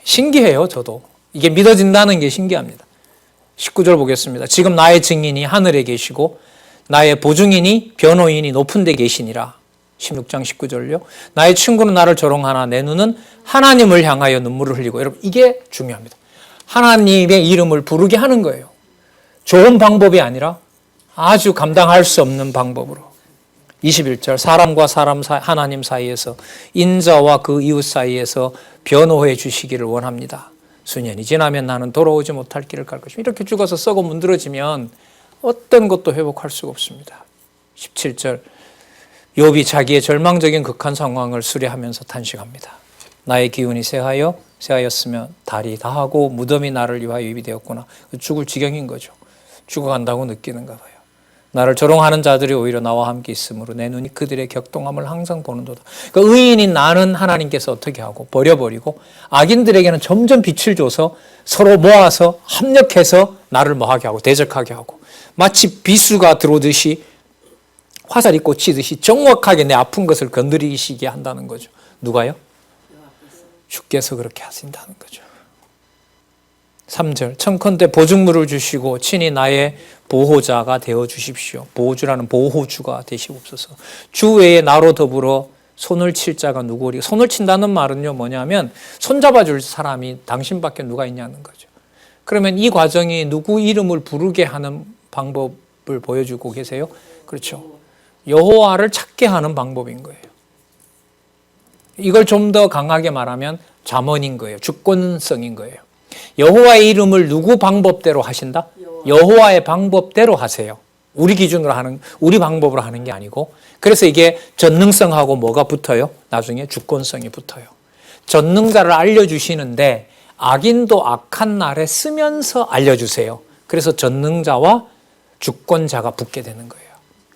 신기해요, 저도. 이게 믿어진다는 게 신기합니다. 19절 보겠습니다. 지금 나의 증인이 하늘에 계시고 나의 보증인이 변호인이 높은 데 계시니라. 16장 19절요. 나의 친구는 나를 조롱하나 내 눈은 하나님을 향하여 눈물을 흘리고. 여러분, 이게 중요합니다. 하나님의 이름을 부르게 하는 거예요. 좋은 방법이 아니라 아주 감당할 수 없는 방법으로. 21절 사람과 하나님 사이에서 인자와 그 이웃 사이에서 변호해 주시기를 원합니다. 수년이 지나면 나는 돌아오지 못할 길을 갈 것입니다. 이렇게 죽어서 썩어 문드러지면 어떤 것도 회복할 수가 없습니다. 17절 욥이 자기의 절망적인 극한 상황을 수레하면서 탄식합니다. 나의 기운이 새하였으면 달이 다하고 무덤이 나를 위하여 입이 되었구나. 죽을 지경인 거죠. 죽어간다고 느끼는가 봐요. 나를 조롱하는 자들이 오히려 나와 함께 있으므로 내 눈이 그들의 격동함을 항상 보는도다. 그러니까 의인인 나는 하나님께서 어떻게 하고 버려버리고 악인들에게는 점점 빛을 줘서 서로 모아서 합력해서 나를 뭐하게 하고 대적하게 하고 마치 비수가 들어오듯이 화살이 꽂히듯이 정확하게 내 아픈 것을 건드리시게 한다는 거죠. 누가요? 주께서 그렇게 하신다는 거죠. 3절 청컨대 보증물을 주시고 친히 나의 보호자가 되어 주십시오. 보호주라는 보호주가 되시옵소서. 주 외에 나로 더불어 손을 칠 자가 누구리. 손을 친다는 말은요 뭐냐면 손잡아 줄 사람이 당신밖에 누가 있냐는 거죠. 그러면 이 과정이 누구 이름을 부르게 하는 방법을 보여주고 계세요? 그렇죠. 여호와를 찾게 하는 방법인 거예요. 이걸 좀 더 강하게 말하면 잠언인 거예요. 주권성인 거예요. 여호와의 이름을 누구 방법대로 하신다? 여호와의 방법대로 하세요. 우리 기준으로 하는, 우리 방법으로 하는 게 아니고. 그래서 이게 전능성하고 뭐가 붙어요? 나중에 주권성이 붙어요. 전능자를 알려주시는데 악인도 악한 날에 쓰면서 알려주세요. 그래서 전능자와 주권자가 붙게 되는 거예요.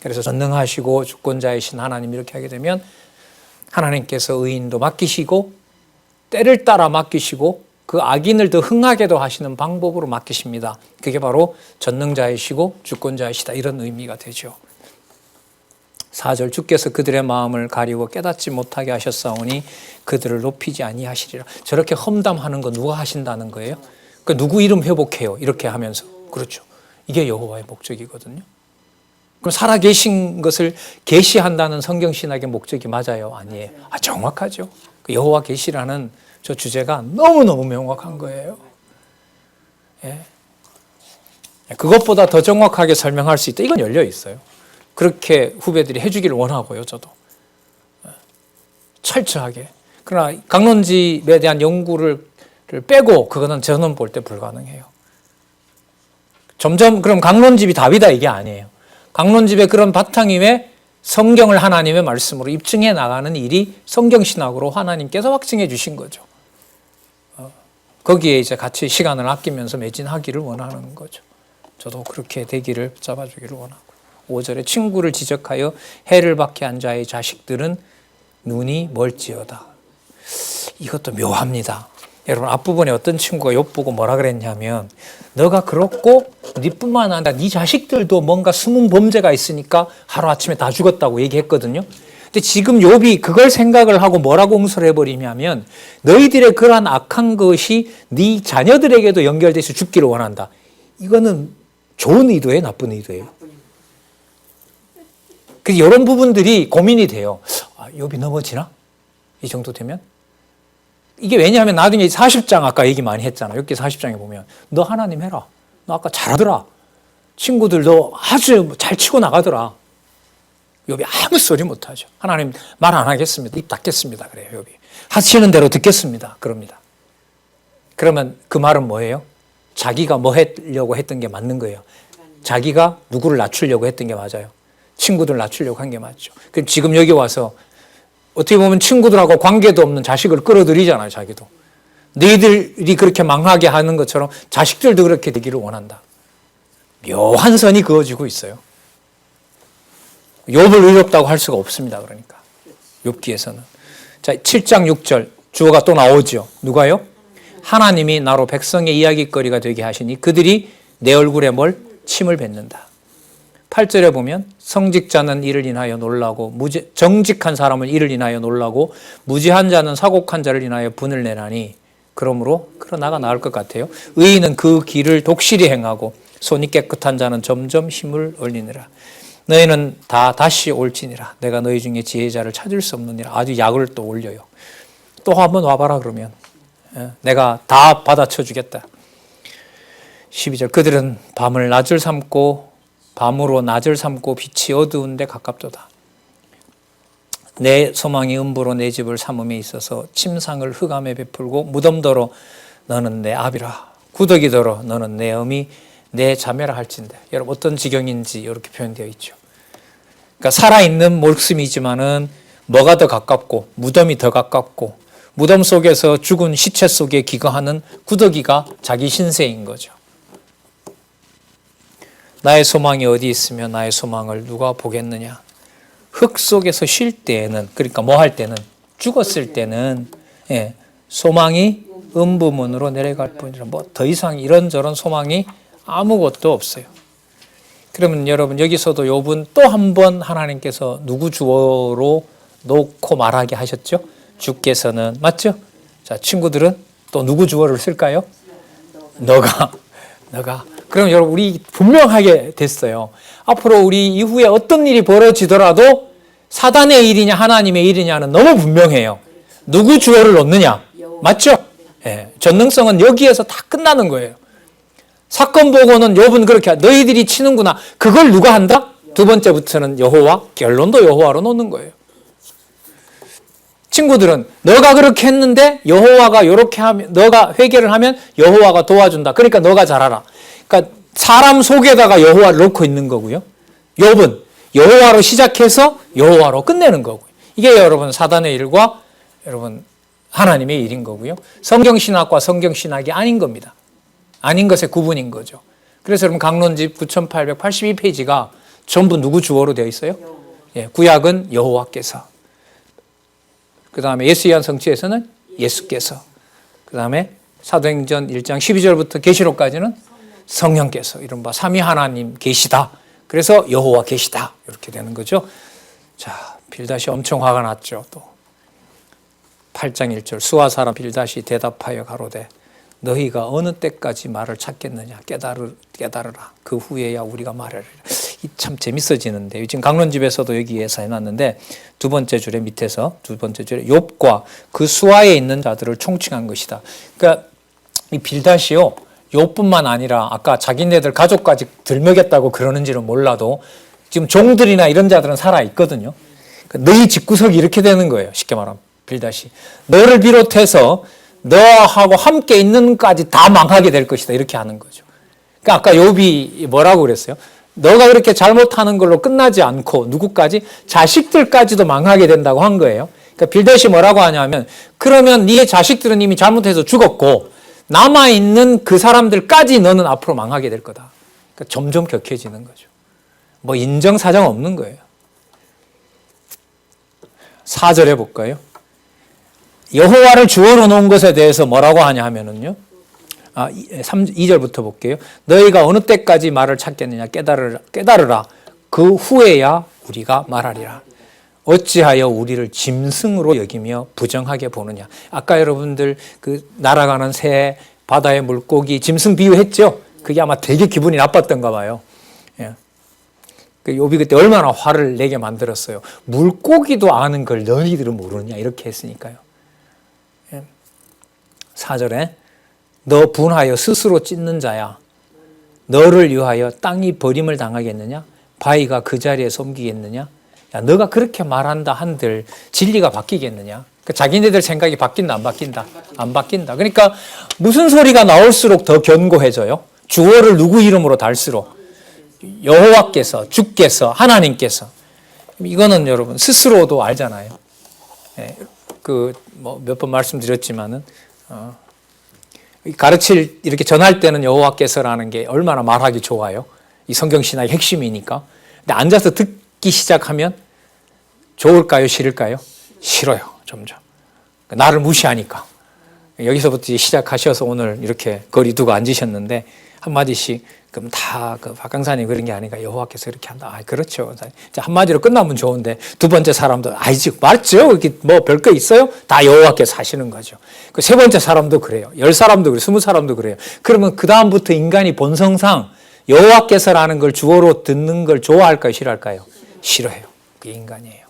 그래서 전능하시고 주권자이신 하나님 이렇게 하게 되면 하나님께서 의인도 맡기시고 때를 따라 맡기시고 그 악인을 더 흥하게도 하시는 방법으로 맡기십니다. 그게 바로 전능자이시고 주권자이시다 이런 의미가 되죠. 4절 주께서 그들의 마음을 가리고 깨닫지 못하게 하셨사오니 그들을 높이지 아니하시리라. 저렇게 험담하는 거 누가 하신다는 거예요? 그러니까 누구 이름 회복해요 이렇게 하면서. 그렇죠. 이게 여호와의 목적이거든요. 그럼 살아계신 것을 계시한다는 성경신학의 목적이 맞아요? 아니에요? 정확하죠. 여호와 계시라는 저 주제가 너무너무 명확한 거예요. 예. 그것보다 더 정확하게 설명할 수 있다. 이건 열려 있어요. 그렇게 후배들이 해주기를 원하고요. 저도. 철저하게. 그러나 강론집에 대한 연구를 빼고 그거는 저는 볼 때 불가능해요. 점점 그럼 강론집이 답이다 이게 아니에요. 강론집의 그런 바탕이 왜 성경을 하나님의 말씀으로 입증해 나가는 일이 성경신학으로 하나님께서 확증해 주신 거죠. 거기에 이제 같이 시간을 아끼면서 매진하기를 원하는 거죠. 저도 그렇게 되기를 붙잡아주기를 원하고. 5절에 친구를 지적하여 해를 받게 한 자의 자식들은 눈이 멀지어다. 이것도 묘합니다. 여러분 앞부분에 어떤 친구가 욥 보고 뭐라 그랬냐면 너가 그렇고 네뿐만 아니라 네 자식들도 뭔가 숨은 범죄가 있으니까 하루아침에 다 죽었다고 얘기했거든요. 근데 지금 욥이 그걸 생각을 하고 뭐라고 응수를 해버리냐면 너희들의 그러한 악한 것이 네 자녀들에게도 연결돼서 죽기를 원한다. 이거는 좋은 의도예요, 나쁜 의도예요? 그래서 이런 부분들이 고민이 돼요. 욥이 넘어지나? 이 정도 되면? 이게 왜냐하면 나중에 40장 아까 얘기 많이 했잖아. 욥기 40장에 보면 너 하나님 해라. 너 아까 잘하더라. 친구들도 아주 잘 치고 나가더라. 욥이 아무 소리 못하죠. 하나님 말 안 하겠습니다. 입 닫겠습니다. 그래요, 욥이. 하시는 대로 듣겠습니다. 그럽니다. 그러면 그 말은 뭐예요? 자기가 뭐 하려고 했던 게 맞는 거예요. 자기가 누구를 낮추려고 했던 게 맞아요. 친구들 낮추려고 한 게 맞죠. 그럼 지금 여기 와서 어떻게 보면 친구들하고 관계도 없는 자식을 끌어들이잖아요, 자기도. 너희들이 그렇게 망하게 하는 것처럼 자식들도 그렇게 되기를 원한다. 묘한 선이 그어지고 있어요. 욥을 의롭다고 할 수가 없습니다. 그러니까 욥기에서는. 자, 7장 6절 주어가 또 나오죠. 누가요? 하나님이 나로 백성의 이야기거리가 되게 하시니 그들이 내 얼굴에 뭘? 침을 뱉는다. 8절에 보면 성직자는 이를 인하여 놀라고 정직한 사람은 이를 인하여 놀라고 무지한 자는 사곡한 자를 인하여 분을 내나니 그러므로 그러나가 나을 것 같아요. 의인은 그 길을 독실히 행하고 손이 깨끗한 자는 점점 힘을 얻느니라. 너희는 다 다시 올지니라. 내가 너희 중에 지혜자를 찾을 수 없느니라. 아주 약을 또 올려요. 또 한번 와봐라 그러면 내가 다 받아쳐 주겠다. 12절 그들은 밤을 낮을 삼고 밤으로 낮을 삼고 빛이 어두운 데 가깝도다. 내 소망이 음부로 내 집을 삼음에 있어서 침상을 흑암에 베풀고 무덤더러 너는 내 압이라 구더기더러 너는 내 어미 내 자매라 할진대. 여러분 어떤 지경인지 이렇게 표현되어 있죠. 그러니까 살아있는 목숨이지만은 뭐가 더 가깝고 무덤이 더 가깝고 무덤 속에서 죽은 시체 속에 기거하는 구더기가 자기 신세인 거죠. 나의 소망이 어디 있으며 나의 소망을 누가 보겠느냐. 흙 속에서 쉴 때에는 그러니까 뭐 할 때는 죽었을 때는 소망이 음부문으로 내려갈 뿐이라 뭐 더 이상 이런저런 소망이 아무것도 없어요. 그러면 여러분 여기서도 욥은 또 한 번 하나님께서 누구 주어로 놓고 말하게 하셨죠? 주께서는 맞죠? 자 친구들은 또 누구 주어를 쓸까요? 너가 그럼 여러분 우리 분명하게 됐어요. 앞으로 우리 이후에 어떤 일이 벌어지더라도 사단의 일이냐 하나님의 일이냐는 너무 분명해요. 누구 주어를 놓느냐 맞죠? 전능성은 여기에서 다 끝나는 거예요. 사건 보고는 욥은 그렇게 너희들이 치는구나. 그걸 누가 한다? 두 번째부터는 여호와, 결론도 여호와로 놓는 거예요. 친구들은 너가 그렇게 했는데 여호와가 이렇게 하면 너가 회개를 하면 여호와가 도와준다. 그러니까 너가 잘하라. 그러니까 사람 속에다가 여호와를 넣고 있는 거고요. 욥은 여호와로 시작해서 여호와로 끝내는 거고요. 이게 여러분 사단의 일과 여러분 하나님의 일인 거고요. 성경신학과 성경신학이 아닌 겁니다. 아닌 것의 구분인 거죠. 그래서 여러분 강론집 9882페이지가 전부 누구 주어로 되어 있어요? 구약은 여호와께서, 그 다음에 예수에 의한 성취에서는 예수께서, 그 다음에 사도행전 1장 12절부터 계시록까지는 성령께서, 이른바 삼위 하나님 계시다. 그래서 여호와 계시다. 이렇게 되는 거죠. 자, 빌닷이 엄청 화가 났죠. 또 8장 1절 수아 사람 빌닷이 대답하여 가로되 너희가 어느 때까지 말을 찾겠느냐. 깨달으라. 그 후에야 우리가 말하리라. 참 재밌어지는데 지금 강론집에서도 여기에서 해놨는데 두 번째 줄에 밑에서 두 번째 줄에 욥과 그 수하에 있는 자들을 총칭한 것이다. 그러니까 이 빌닷이요 욥뿐만 아니라 아까 자기네들 가족까지 들먹였다고 그러는지는 몰라도 지금 종들이나 이런 자들은 살아 있거든요. 그러니까 너희 집구석이 이렇게 되는 거예요. 쉽게 말하면 빌닷이 너를 비롯해서 너하고 함께 있는까지 다 망하게 될 것이다. 이렇게 하는 거죠. 그러니까 아까 욥이 뭐라고 그랬어요? 너가 그렇게 잘못하는 걸로 끝나지 않고 누구까지? 자식들까지도 망하게 된다고 한 거예요. 그러니까 빌닷이 뭐라고 하냐면 그러면 네 자식들은 이미 잘못해서 죽었고 남아있는 그 사람들까지 너는 앞으로 망하게 될 거다. 그러니까 점점 격해지는 거죠. 뭐 인정사정 없는 거예요. 4절 해볼까요? 여호와를 주어로 놓은 것에 대해서 뭐라고 하냐 하면은요. 2절부터 볼게요. 너희가 어느 때까지 말을 찾겠느냐 깨달으라. 그 후에야 우리가 말하리라. 어찌하여 우리를 짐승으로 여기며 부정하게 보느냐. 아까 여러분들 그 날아가는 새, 바다의 물고기, 짐승 비유했죠? 그게 아마 되게 기분이 나빴던가 봐요. 예. 그 욥이 그때 얼마나 화를 내게 만들었어요. 물고기도 아는 걸 너희들은 모르느냐 이렇게 했으니까요. 4절에 너 분하여 스스로 찢는 자야. 너를 위하여 땅이 버림을 당하겠느냐? 바위가 그 자리에서 옮기겠느냐? 야, 너가 그렇게 말한다 한들 진리가 바뀌겠느냐? 그러니까 자기네들 생각이 바뀐다 안 바뀐다? 안 바뀐다. 그러니까 무슨 소리가 나올수록 더 견고해져요. 주어를 누구 이름으로 달수록 여호와께서, 주께서, 하나님께서. 이거는 여러분 스스로도 알잖아요. 예, 그 뭐 몇 번 말씀드렸지만은 가르칠 이렇게 전할 때는 여호와께서라는 게 얼마나 말하기 좋아요. 이 성경 신학의 핵심이니까. 근데 앉아서 듣기 시작하면 좋을까요, 싫을까요? 싫어요, 점점. 나를 무시하니까. 여기서부터 시작하셔서 오늘 이렇게 거리 두고 앉으셨는데 한마디씩 그럼 다 그 박 강사님 그런 게 아니라 여호와께서 이렇게 한다. 아, 그렇죠. 한마디로 끝나면 좋은데 두 번째 사람도 아이지 맞죠? 이렇게 뭐 별거 있어요? 다 여호와께서 하시는 거죠. 그 세 번째 사람도 그래요. 10사람도 그래요. 20사람도 그래요. 그러면 그 다음부터 인간이 본성상 여호와께서라는 걸 주어로 듣는 걸 좋아할까요? 싫어할까요? 싫어해요. 그게 인간이에요.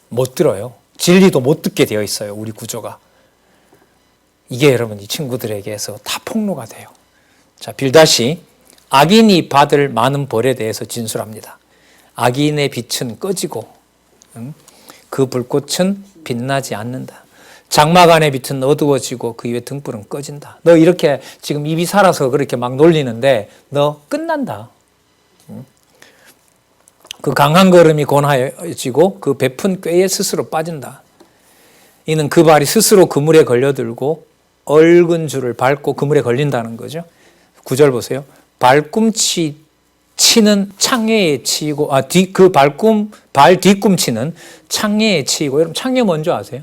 못 들어요. 진리도 못 듣게 되어 있어요. 우리 구조가. 이게 여러분 이 친구들에게서 다 폭로가 돼요. 자, 빌닷이 악인이 받을 많은 벌에 대해서 진술합니다. 악인의 빛은 꺼지고 그 불꽃은 빛나지 않는다. 장막 안의 빛은 어두워지고 그 위에 등불은 꺼진다. 너 이렇게 지금 입이 살아서 그렇게 막 놀리는데 너 끝난다. 그 강한 걸음이 곤하여지고 그 베푼 꾀에 스스로 빠진다. 이는 그 발이 스스로 그물에 걸려들고 얽은 줄을 밟고 그물에 걸린다는 거죠. 9절 보세요. 발꿈치 치는 창해에 치이고 발 뒤꿈치는 창해에 치이고. 여러분 창해 뭔지 아세요?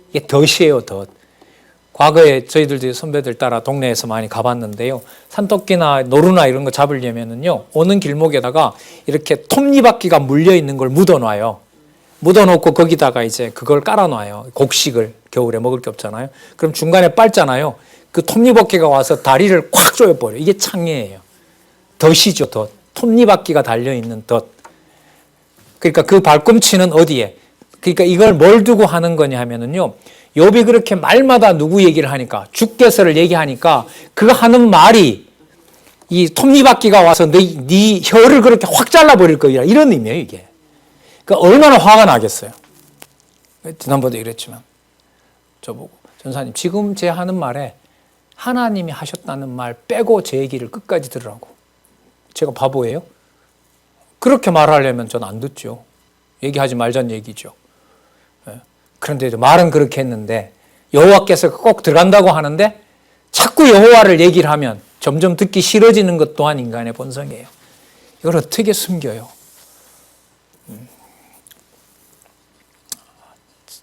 이게 덫이에요, 덫. 과거에 저희들도 선배들 따라 동네에서 많이 가봤는데요. 산토끼나 노루나 이런 거 잡으려면은요, 오는 길목에다가 이렇게 톱니바퀴가 물려 있는 걸 묻어놔요. 묻어놓고 거기다가 이제 그걸 깔아놔요. 곡식을 겨울에 먹을 게 없잖아요. 그럼 중간에 빨잖아요. 그 톱니바퀴가 와서 다리를 콱 조여버려요. 이게 창해예요. 덫이죠, 덫. 톱니바퀴가 달려있는 덫. 그러니까 그 발꿈치는 어디에? 그러니까 이걸 뭘 두고 하는 거냐 하면은요, 욥이 그렇게 말마다 누구 얘기를 하니까, 주께서를 얘기하니까 그 하는 말이 이 톱니바퀴가 와서 네 혀를 그렇게 확 잘라버릴 거야. 이런 의미예요, 이게. 그러니까 얼마나 화가 나겠어요. 지난번에도 이랬지만 저보고 전사님 지금 제 하는 말에 하나님이 하셨다는 말 빼고 제 얘기를 끝까지 들으라고. 제가 바보예요? 그렇게 말하려면 전 안 듣죠. 얘기하지 말자는 얘기죠. 그런데 말은 그렇게 했는데 여호와께서 꼭 들어간다고 하는데 자꾸 여호와를 얘기를 하면 점점 듣기 싫어지는 것 또한 인간의 본성이에요. 이걸 어떻게 숨겨요?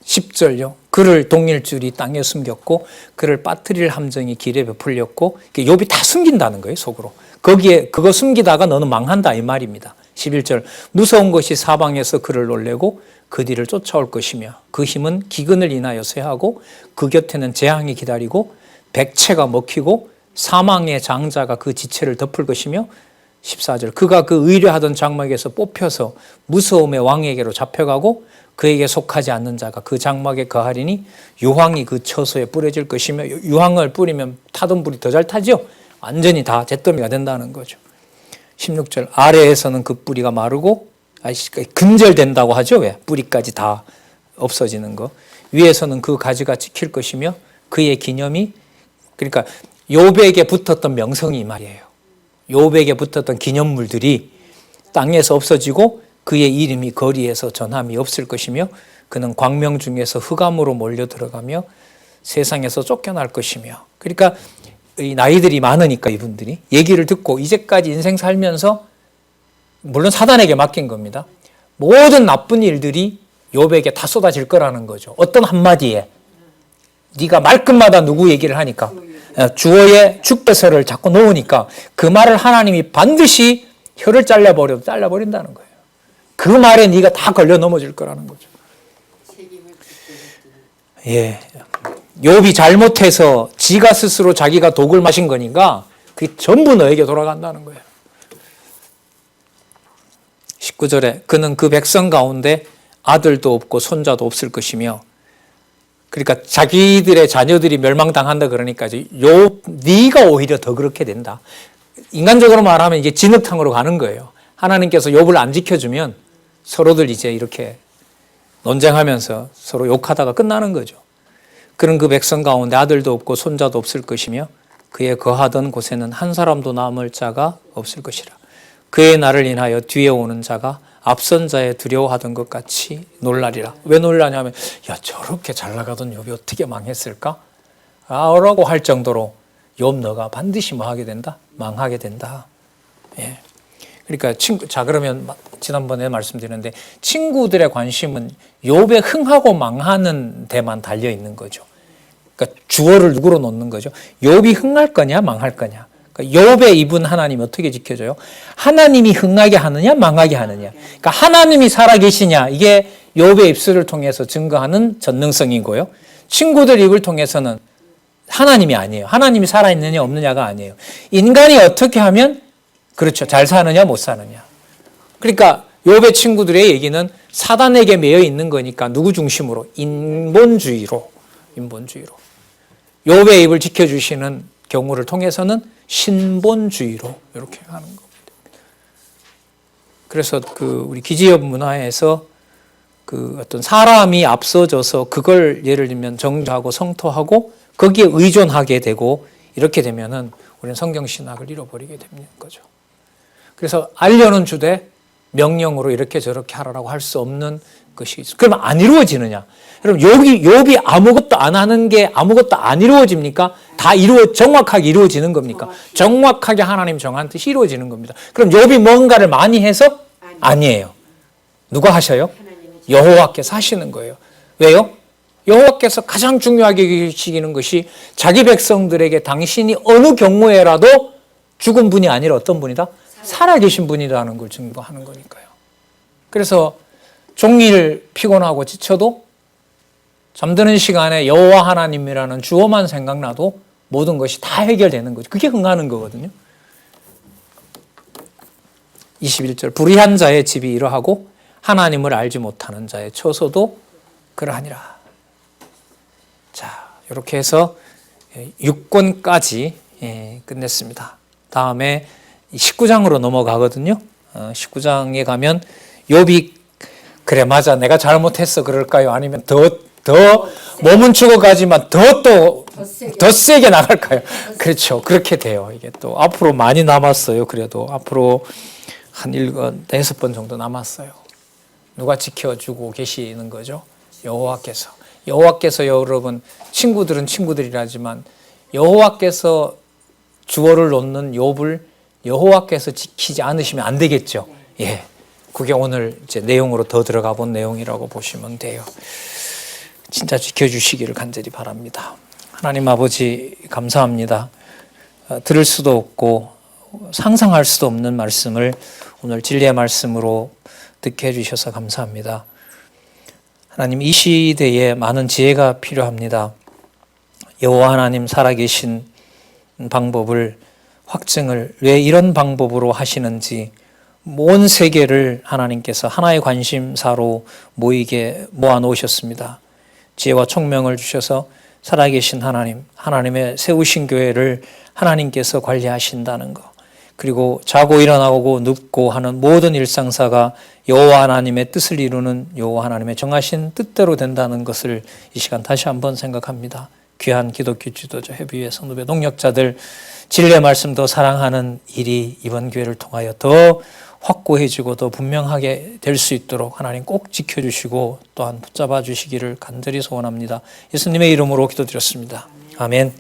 10절요. 그를 동일줄이 땅에 숨겼고 그를 빠뜨릴 함정이 길에 베풀렸고, 욥이 다 숨긴다는 거예요, 속으로. 거기에 그거 숨기다가 너는 망한다 이 말입니다. 11절. 무서운 것이 사방에서 그를 놀래고 그 뒤를 쫓아올 것이며 그 힘은 기근을 인하여 쇠하고 그 곁에는 재앙이 기다리고 백채가 먹히고 사망의 장자가 그 지체를 덮을 것이며 14절. 그가 그 의뢰하던 장막에서 뽑혀서 무서움의 왕에게로 잡혀가고 그에게 속하지 않는 자가 그 장막에 거하리니 유황이 그 처소에 뿌려질 것이며, 유황을 뿌리면 타던 불이 더 잘 타죠. 완전히 다 잿더미가 된다는 거죠. 16절. 아래에서는 그 뿌리가 마르고 근절된다고 하죠. 왜? 뿌리까지 다 없어지는 거. 위에서는 그 가지가 찍힐 것이며 그의 기념이, 그러니까 욥에게 붙었던 명성이 이 말이에요. 욥에게 붙었던 기념물들이 땅에서 없어지고 그의 이름이 거리에서 전함이 없을 것이며 그는 광명 중에서 흑암으로 몰려 들어가며 세상에서 쫓겨날 것이며. 그러니까 이 나이들이 많으니까 이분들이 얘기를 듣고 이제까지 인생 살면서, 물론 사단에게 맡긴 겁니다. 모든 나쁜 일들이 욥에게 다 쏟아질 거라는 거죠. 어떤 한마디에. 네가 말끝마다 누구 얘기를 하니까, 주어에 주께서를 자꾸 놓으니까 그 말을 하나님이 반드시 혀를 잘라버린다는 거예요. 그 말에 네가 다 걸려 넘어질 거라는 거죠. 예, 욥이 잘못해서 지가 스스로 자기가 독을 마신 거니까 그게 전부 너에게 돌아간다는 거예요. 19절에 그는 그 백성 가운데 아들도 없고 손자도 없을 것이며, 그러니까 자기들의 자녀들이 멸망당한다 그러니까 네가 오히려 더 그렇게 된다. 인간적으로 말하면 이게 진흙탕으로 가는 거예요. 하나님께서 욥을 안 지켜주면 서로들 이제 이렇게 논쟁하면서 서로 욕하다가 끝나는 거죠. 그는 그 백성 가운데 아들도 없고 손자도 없을 것이며 그의 거하던 곳에는 한 사람도 남을 자가 없을 것이라. 그의 날을 인하여 뒤에 오는 자가 앞선 자의 두려워하던 것 같이 놀라리라. 왜 놀라냐면 야, 저렇게 잘 나가던 욥이 어떻게 망했을까? 라고 할 정도로 욥 너가 반드시 뭐 하게 된다? 망하게 된다. 예. 그러니까 그러면 지난번에 말씀드렸는데 친구들의 관심은 욥의 흥하고 망하는 데만 달려 있는 거죠. 그러니까 주어를 누구로 놓는 거죠? 욥이 흥할 거냐 망할 거냐. 그러니까 욥의 입은 하나님이 어떻게 지켜줘요? 하나님이 흥하게 하느냐 망하게 하느냐. 그러니까 하나님이 살아계시냐, 이게 욥의 입술을 통해서 증거하는 전능성이고요. 친구들 입을 통해서는 하나님이 아니에요. 하나님이 살아있느냐 없느냐가 아니에요. 인간이 어떻게 하면 그렇죠, 잘 사느냐 못 사느냐. 그러니까 욥의 친구들의 얘기는 사단에게 매여 있는 거니까 누구 중심으로? 인본주의로. 욥의 입을 지켜주시는 경우를 통해서는 신본주의로 이렇게 하는 겁니다. 그래서 우리 기지업 문화에서 어떤 사람이 앞서져서 그걸 예를 들면 정죄하고 성토하고 거기에 의존하게 되고 이렇게 되면은 우리는 성경 신학을 잃어버리게 되는 거죠. 그래서 알려는 주되 명령으로 이렇게 저렇게 하라고 할 수 없는 것이 있어. 그러면 안 이루어지느냐? 여러분, 욥이 아무것도 안 하는 게 아무것도 안 이루어집니까? 다 정확하게 이루어지는 겁니까? 정확하게 하나님 정한 뜻이 이루어지는 겁니다. 그럼 욥이 뭔가를 많이 해서? 아니에요. 누가 하셔요? 여호와께서 하시는 거예요. 왜요? 여호와께서 가장 중요하게 여기시는 것이 자기 백성들에게 당신이 어느 경우에라도 죽은 분이 아니라 어떤 분이다? 살아계신 분이라는 걸 증거하는 거니까요. 그래서 종일 피곤하고 지쳐도 잠드는 시간에 여호와 하나님이라는 주어만 생각나도 모든 것이 다 해결되는 거죠. 그게 흥하는 거거든요. 21절 불의한 자의 집이 이러하고 하나님을 알지 못하는 자의 처소도 그러하니라. 자, 이렇게 해서 6권까지 끝냈습니다. 다음에 19장으로 넘어가거든요. 19장에 가면 욥이 그래 맞아 내가 잘못했어 그럴까요? 아니면 더 몸은 죽어가지만 더 세게 나갈까요? 그렇죠. 그렇게 돼요. 이게 또 앞으로 많이 남았어요. 그래도 앞으로 한 6번 정도 남았어요. 누가 지켜주고 계시는 거죠? 여호와께서. 여호와께서 여러분, 친구들은 친구들이라지만 여호와께서 주어를 놓는 욥을 여호와께서 지키지 않으시면 안 되겠죠. 예, 그게 오늘 이제 내용으로 더 들어가 본 내용이라고 보시면 돼요. 진짜 지켜주시기를 간절히 바랍니다. 하나님 아버지 감사합니다. 들을 수도 없고 상상할 수도 없는 말씀을 오늘 진리의 말씀으로 듣게 해주셔서 감사합니다. 하나님, 이 시대에 많은 지혜가 필요합니다. 여호와 하나님 살아계신 방법을, 확증을 왜 이런 방법으로 하시는지 온 세계를 하나님께서 하나의 관심사로 모이게 모아놓으셨습니다. 지혜와 총명을 주셔서 살아계신 하나님, 하나님의 세우신 교회를 하나님께서 관리하신다는 것, 그리고 자고 일어나고 눕고 하는 모든 일상사가 여호와 하나님의 뜻을 이루는 여호와 하나님의 정하신 뜻대로 된다는 것을 이 시간 다시 한번 생각합니다. 귀한 기독교 지도자, 회비의 선후배, 동역자들 진리의 말씀 더 사랑하는 일이 이번 기회를 통하여 더 확고해지고 더 분명하게 될 수 있도록 하나님 꼭 지켜주시고 또한 붙잡아 주시기를 간절히 소원합니다. 예수님의 이름으로 기도드렸습니다. 아멘.